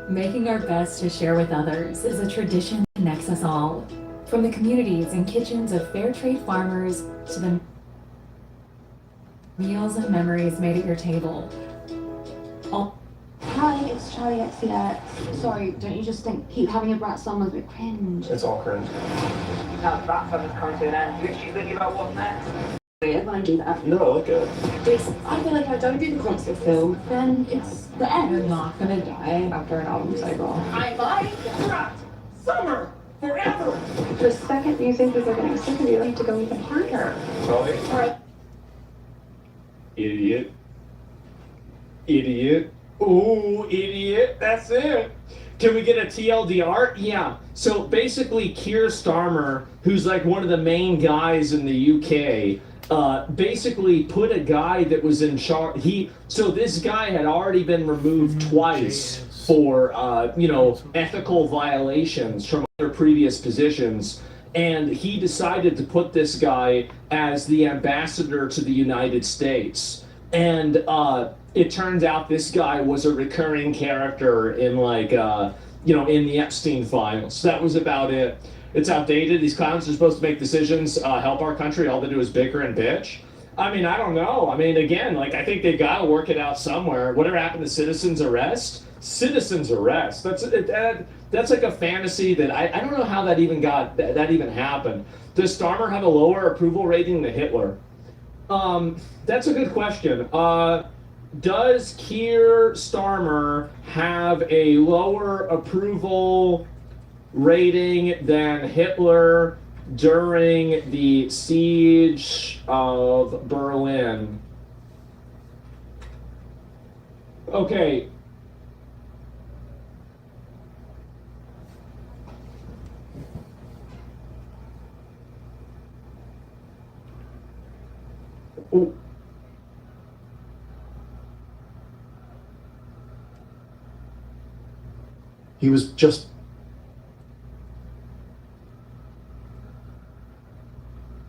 Making our best to share with others is a tradition that connects us all. From the communities and kitchens of fair trade farmers to the meals and memories made at your table. Hi, it's Charlie XCX. Sorry, don't you just keep having your brat son was a bit cringe? It's all cringe. Now that fun has come to an end. You actually thinking about what's next? Weird when I do that. No, okay. I feel like if I don't do the concert film, then it's the end. You're not gonna die after an album cycle. Bye. Rat. Summer. Forever! The second you think people are getting sick of you, you have to go even harder. Sorry. Idiot. Idiot. Ooh, idiot. That's it. Can we get a TLDR? Yeah. So basically, Keir Starmer, who's like one of the main guys in the UK, basically put a guy that was in charge. So this guy had already been removed twice for, ethical violations from other previous positions. And he decided to put this guy as the ambassador to the United States. And it turns out this guy was a recurring character in in the Epstein files. That was about it. It's outdated. These clowns are supposed to make decisions, help our country. All they do is bicker and bitch. I mean, I don't know. I mean, again, I think they've got to work it out somewhere. Whatever happened to citizen's arrest? Citizen's arrest. That's like a fantasy that I don't know how that even happened. Does Starmer have a lower approval rating than Hitler? That's a good question. Does Keir Starmer have a lower approval rating than Hitler during the siege of Berlin? Okay. Ooh. He was just...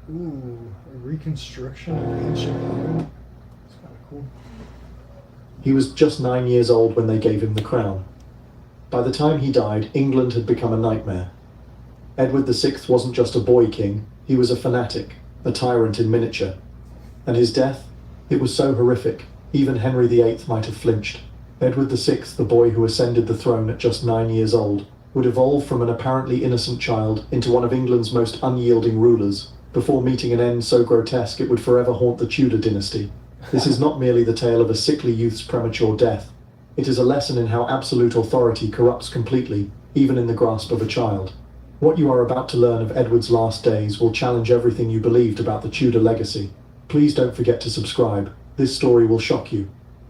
Ooh, a reconstruction of ancient Rome. That's kind of cool. He was just 9 years old when they gave him the crown. By the time he died, England had become a nightmare. Edward VI wasn't just a boy king, he was a fanatic, a tyrant in miniature. And his death? It was so horrific, even Henry VIII might have flinched. Edward VI, the boy who ascended the throne at just 9 years old, would evolve from an apparently innocent child into one of England's most unyielding rulers, before meeting an end so grotesque it would forever haunt the Tudor dynasty. This is not merely the tale of a sickly youth's premature death. It is a lesson in how absolute authority corrupts completely, even in the grasp of a child. What you are about to learn of Edward's last days will challenge everything you believed about the Tudor legacy. Please don't forget to subscribe. This story will shock you.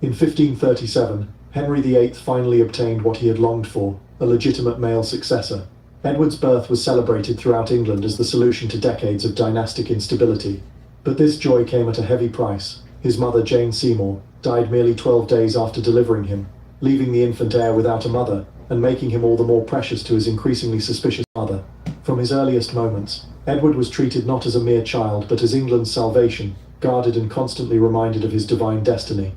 In 1537, Henry VIII finally obtained what he had longed for, a legitimate male successor. Edward's birth was celebrated throughout England as the solution to decades of dynastic instability. But this joy came at a heavy price. His mother, Jane Seymour, died merely 12 days after delivering him, leaving the infant heir without a mother, and making him all the more precious to his increasingly suspicious mother. From his earliest moments, Edward was treated not as a mere child, but as England's salvation, guarded and constantly reminded of his divine destiny.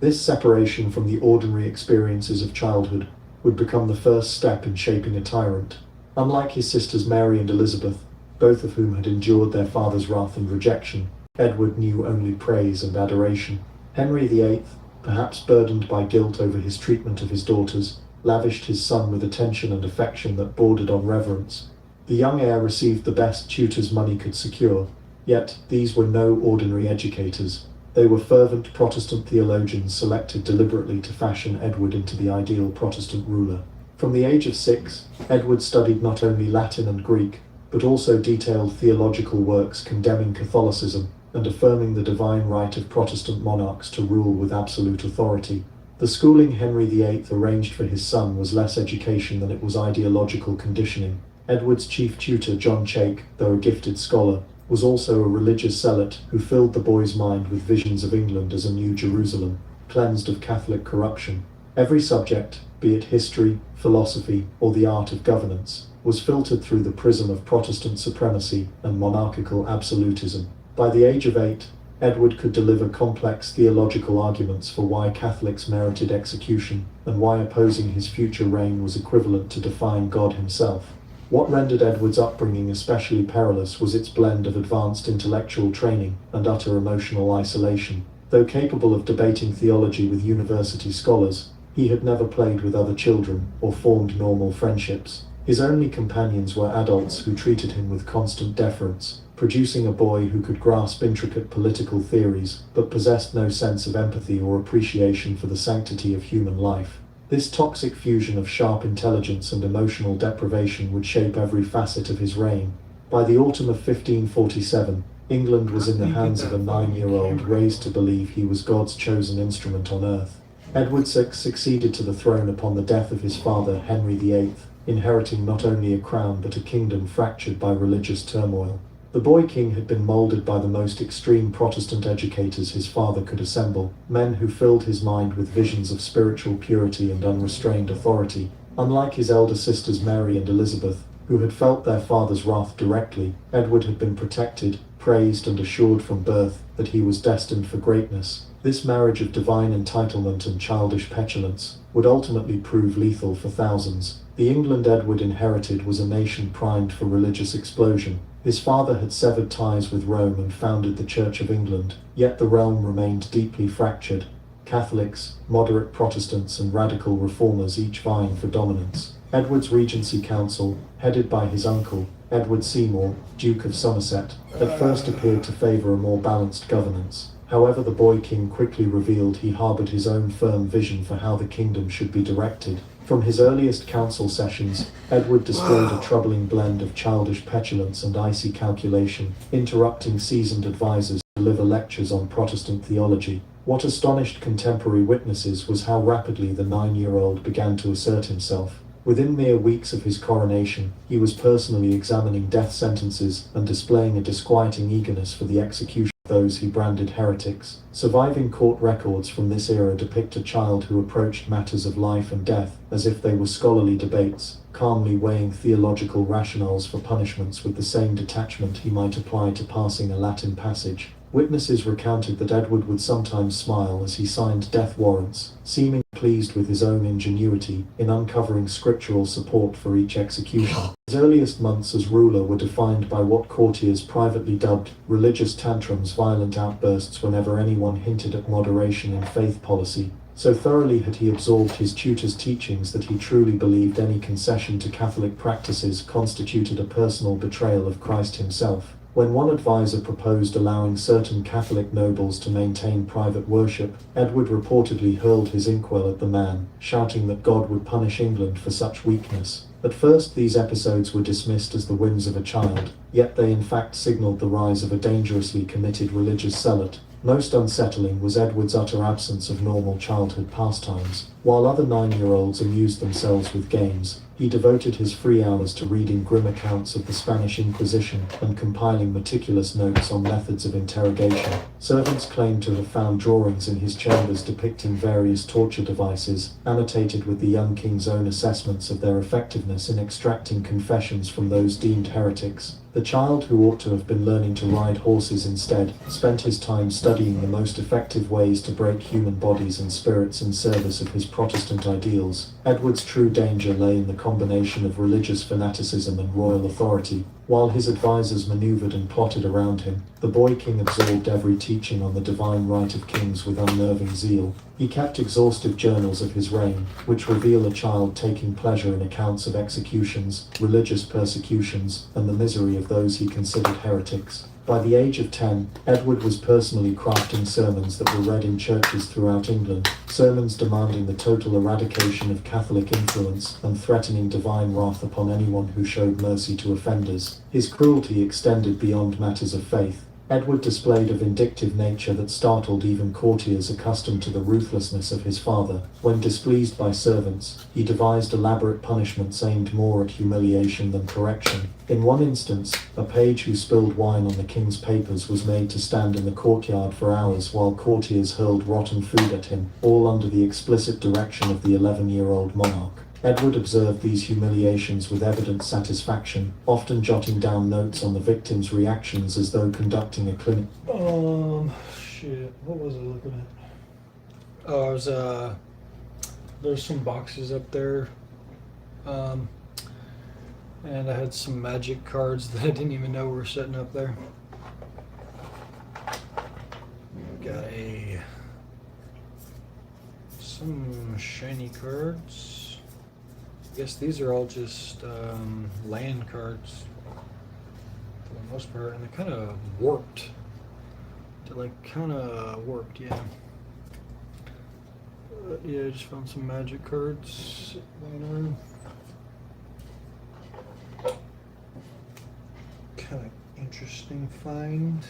This separation from the ordinary experiences of childhood would become the first step in shaping a tyrant. Unlike his sisters Mary and Elizabeth, both of whom had endured their father's wrath and rejection, Edward knew only praise and adoration. Henry VIII, perhaps burdened by guilt over his treatment of his daughters, lavished his son with attention and affection that bordered on reverence. The young heir received the best tutors money could secure, yet these were no ordinary educators. They were fervent Protestant theologians selected deliberately to fashion Edward into the ideal Protestant ruler. From the age of 6, Edward studied not only Latin and Greek, but also detailed theological works condemning Catholicism and affirming the divine right of Protestant monarchs to rule with absolute authority. The schooling Henry VIII arranged for his son was less education than it was ideological conditioning. Edward's chief tutor, John Chake, though a gifted scholar, was also a religious zealot who filled the boy's mind with visions of England as a new Jerusalem, cleansed of Catholic corruption. Every subject, be it history, philosophy, or the art of governance, was filtered through the prism of Protestant supremacy and monarchical absolutism. By the age of 8, Edward could deliver complex theological arguments for why Catholics merited execution and why opposing his future reign was equivalent to defying God himself. What rendered Edward's upbringing especially perilous was its blend of advanced intellectual training and utter emotional isolation. Though capable of debating theology with university scholars, he had never played with other children or formed normal friendships. His only companions were adults who treated him with constant deference, producing a boy who could grasp intricate political theories but possessed no sense of empathy or appreciation for the sanctity of human life. This toxic fusion of sharp intelligence and emotional deprivation would shape every facet of his reign. By the autumn of 1547, England was in the hands of a 9-year-old raised to believe he was God's chosen instrument on earth. Edward VI succeeded to the throne upon the death of his father, Henry VIII, inheriting not only a crown but a kingdom fractured by religious turmoil. The boy king had been moulded by the most extreme Protestant educators his father could assemble, men who filled his mind with visions of spiritual purity and unrestrained authority. Unlike his elder sisters Mary and Elizabeth, who had felt their father's wrath directly, Edward had been protected, praised and assured from birth that he was destined for greatness. This marriage of divine entitlement and childish petulance would ultimately prove lethal for thousands. The England Edward inherited was a nation primed for religious explosion. His father had severed ties with Rome and founded the Church of England, yet the realm remained deeply fractured. Catholics, moderate Protestants and radical reformers each vying for dominance. Edward's Regency Council, headed by his uncle, Edward Seymour, Duke of Somerset, at first appeared to favour a more balanced governance. However, the boy king quickly revealed he harboured his own firm vision for how the kingdom should be directed. From his earliest council sessions, Edward displayed a troubling blend of childish petulance and icy calculation, interrupting seasoned advisors to deliver lectures on Protestant theology. What astonished contemporary witnesses was how rapidly the 9-year-old began to assert himself. Within mere weeks of his coronation, he was personally examining death sentences and displaying a disquieting eagerness for the execution of those he branded heretics. Surviving court records from this era depict a child who approached matters of life and death as if they were scholarly debates, calmly weighing theological rationales for punishments with the same detachment he might apply to passing a Latin passage. Witnesses recounted that Edward would sometimes smile as he signed death warrants, seeming pleased with his own ingenuity in uncovering scriptural support for each execution. His earliest months as ruler were defined by what courtiers privately dubbed religious tantrums, violent outbursts whenever anyone hinted at moderation in faith policy. So thoroughly had he absorbed his tutor's teachings that he truly believed any concession to Catholic practices constituted a personal betrayal of Christ himself. When one advisor proposed allowing certain Catholic nobles to maintain private worship, Edward reportedly hurled his inkwell at the man, shouting that God would punish England for such weakness. At first these episodes were dismissed as the whims of a child, yet they in fact signalled the rise of a dangerously committed religious zealot. Most unsettling was Edward's utter absence of normal childhood pastimes. While other 9-year-olds amused themselves with games, he devoted his free hours to reading grim accounts of the Spanish Inquisition and compiling meticulous notes on methods of interrogation. Servants claimed to have found drawings in his chambers depicting various torture devices, annotated with the young king's own assessments of their effectiveness in extracting confessions from those deemed heretics. The child, who ought to have been learning to ride horses instead, spent his time studying the most effective ways to break human bodies and spirits in service of his Protestant ideals. Edward's true danger lay in the combination of religious fanaticism and royal authority. While his advisors maneuvered and plotted around him, the boy king absorbed every teaching on the divine right of kings with unnerving zeal. He kept exhaustive journals of his reign, which reveal a child taking pleasure in accounts of executions, religious persecutions, and the misery of those he considered heretics. By the age of 10, Edward was personally crafting sermons that were read in churches throughout England, sermons demanding the total eradication of Catholic influence and threatening divine wrath upon anyone who showed mercy to offenders. His cruelty extended beyond matters of faith. Edward displayed a vindictive nature that startled even courtiers accustomed to the ruthlessness of his father. When displeased by servants, he devised elaborate punishments aimed more at humiliation than correction. In one instance, a page who spilled wine on the king's papers was made to stand in the courtyard for hours while courtiers hurled rotten food at him, all under the explicit direction of the 11-year-old monarch. Edward observed these humiliations with evident satisfaction, often jotting down notes on the victims' reactions as though conducting a clinic. Shit, what was I looking at? Oh, I was, there's some boxes up there, and I had some magic cards that I didn't even know were sitting up there. Got some shiny cards. I guess these are all just land cards for the most part, and they're kind of warped. They're like kind of warped, yeah. Yeah, I just found some magic cards. Kind of interesting find.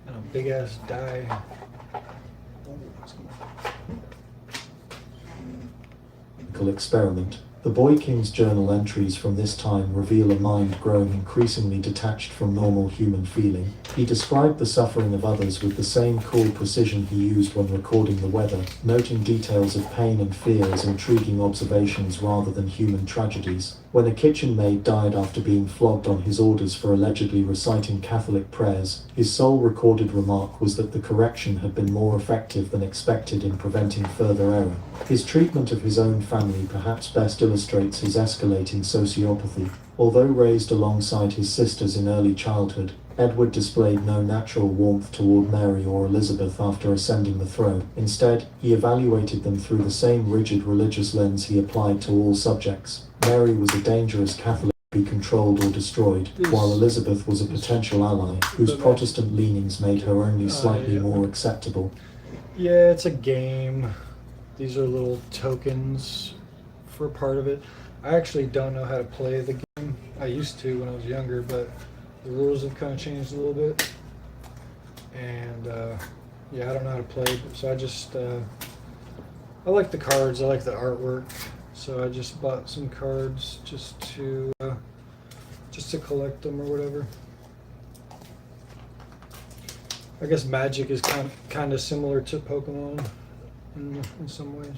And a big ass die. Experiment. The Boy King's journal entries from this time reveal a mind growing increasingly detached from normal human feeling. He described the suffering of others with the same cool precision he used when recording the weather, noting details of pain and fear as intriguing observations rather than human tragedies. When a kitchen maid died after being flogged on his orders for allegedly reciting Catholic prayers, his sole recorded remark was that the correction had been more effective than expected in preventing further error. His treatment of his own family perhaps best illustrates his escalating sociopathy. Although raised alongside his sisters in early childhood, Edward displayed no natural warmth toward Mary or Elizabeth after ascending the throne. Instead, he evaluated them through the same rigid religious lens he applied to all subjects. Mary was a dangerous Catholic to be controlled or destroyed, while Elizabeth was a potential ally, whose Protestant leanings made her only slightly more acceptable. Yeah, it's a game. These are little tokens for part of it. I actually don't know how to play the game. I used to when I was younger, but the rules have kind of changed a little bit. And yeah, I don't know how to play, so I just I like the cards, I like the artwork, so I just bought some cards just to collect them or whatever. I guess Magic is kind of similar to Pokemon in some ways.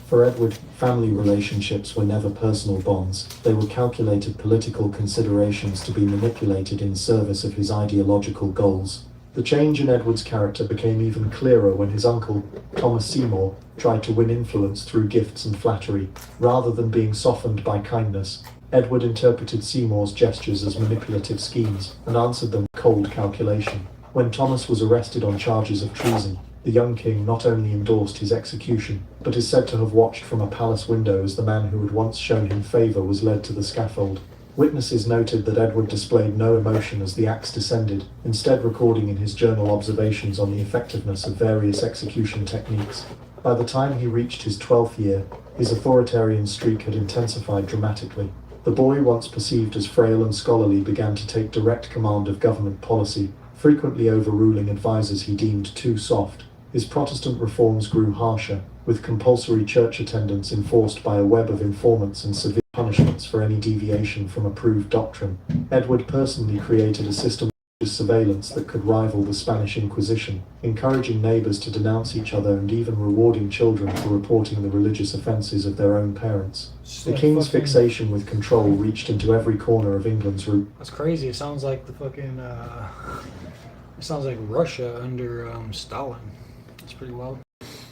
For Edward, family relationships were never personal bonds. They were calculated political considerations to be manipulated in service of his ideological goals. The change in Edward's character became even clearer when his uncle, Thomas Seymour, tried to win influence through gifts and flattery. Rather than being softened by kindness, Edward interpreted Seymour's gestures as manipulative schemes and answered them with cold calculation. When Thomas was arrested on charges of treason, the young king not only endorsed his execution, but is said to have watched from a palace window as the man who had once shown him favour was led to the scaffold. Witnesses noted that Edward displayed no emotion as the axe descended, instead recording in his journal observations on the effectiveness of various execution techniques. By the time he reached his 12th year, his authoritarian streak had intensified dramatically. The boy, once perceived as frail and scholarly, began to take direct command of government policy, frequently overruling advisors he deemed too soft. His Protestant reforms grew harsher, with compulsory church attendance enforced by a web of informants and severe punishments for any deviation from approved doctrine. Edward personally created a system of surveillance that could rival the Spanish Inquisition, encouraging neighbors to denounce each other and even rewarding children for reporting the religious offenses of their own parents. The king's fixation with control reached into every corner of England's route. That's crazy. It sounds like the fucking it sounds like Russia under Stalin. It's pretty wild.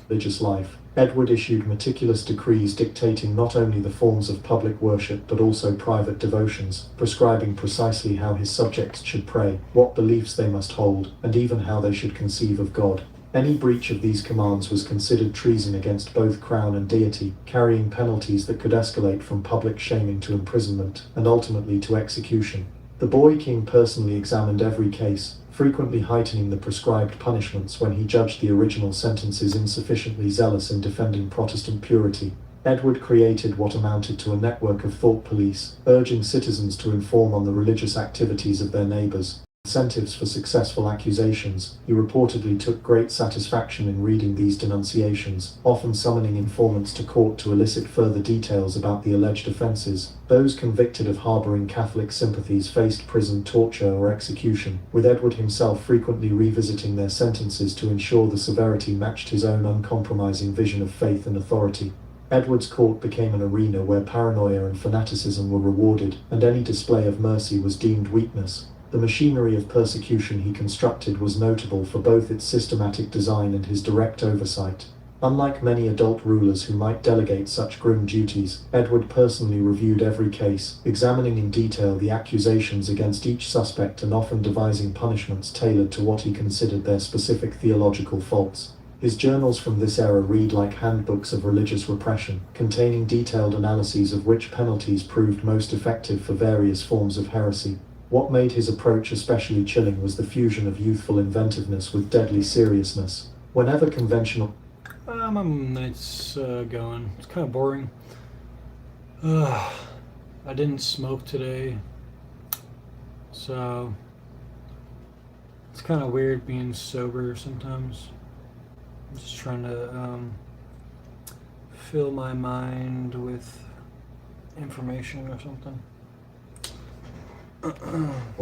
Religious life. Edward issued meticulous decrees dictating not only the forms of public worship but also private devotions, prescribing precisely how his subjects should pray, what beliefs they must hold, and even how they should conceive of God. Any breach of these commands was considered treason against both crown and deity, carrying penalties that could escalate from public shaming to imprisonment, and ultimately to execution. The boy king personally examined every case, frequently heightening the prescribed punishments when he judged the original sentences insufficiently zealous in defending Protestant purity. Edward created what amounted to a network of thought police, urging citizens to inform on the religious activities of their neighbors. Incentives for successful accusations. He reportedly took great satisfaction in reading these denunciations, often summoning informants to court to elicit further details about the alleged offences. Those convicted of harbouring Catholic sympathies faced prison, torture, or execution, with Edward himself frequently revisiting their sentences to ensure the severity matched his own uncompromising vision of faith and authority. Edward's court became an arena where paranoia and fanaticism were rewarded, and any display of mercy was deemed weakness. The machinery of persecution he constructed was notable for both its systematic design and his direct oversight. Unlike many adult rulers who might delegate such grim duties, Edward personally reviewed every case, examining in detail the accusations against each suspect and often devising punishments tailored to what he considered their specific theological faults. His journals from this era read like handbooks of religious repression, containing detailed analyses of which penalties proved most effective for various forms of heresy. What made his approach especially chilling was the fusion of youthful inventiveness with deadly seriousness. Whenever conventional My night's going. It's kind of boring. I didn't smoke today, so it's kind of weird being sober sometimes. I'm just trying to fill my mind with information or something.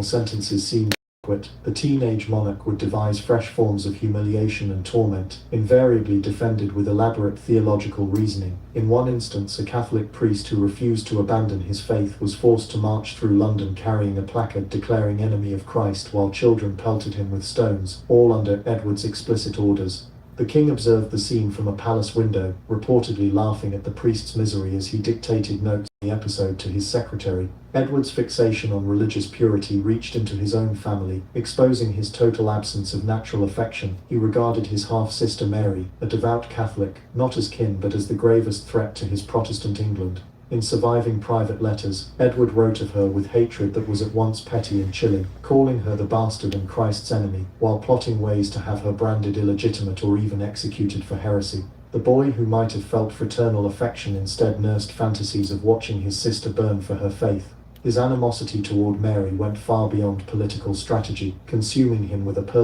sentences seemed adequate, the teenage monarch would devise fresh forms of humiliation and torment, invariably defended with elaborate theological reasoning. In one instance, a Catholic priest who refused to abandon his faith was forced to march through London carrying a placard declaring enemy of Christ while children pelted him with stones, all under Edward's explicit orders. The king observed the scene from a palace window, reportedly laughing at the priest's misery as he dictated notes on the episode to his secretary. Edward's fixation on religious purity reached into his own family, exposing his total absence of natural affection. He regarded his half-sister Mary, a devout Catholic, not as kin but as the gravest threat to his Protestant England. In surviving private letters, Edward wrote of her with hatred that was at once petty and chilling, calling her the bastard and Christ's enemy, while plotting ways to have her branded illegitimate or even executed for heresy. The boy who might have felt fraternal affection instead nursed fantasies of watching his sister burn for her faith. His animosity toward Mary went far beyond political strategy, consuming him with a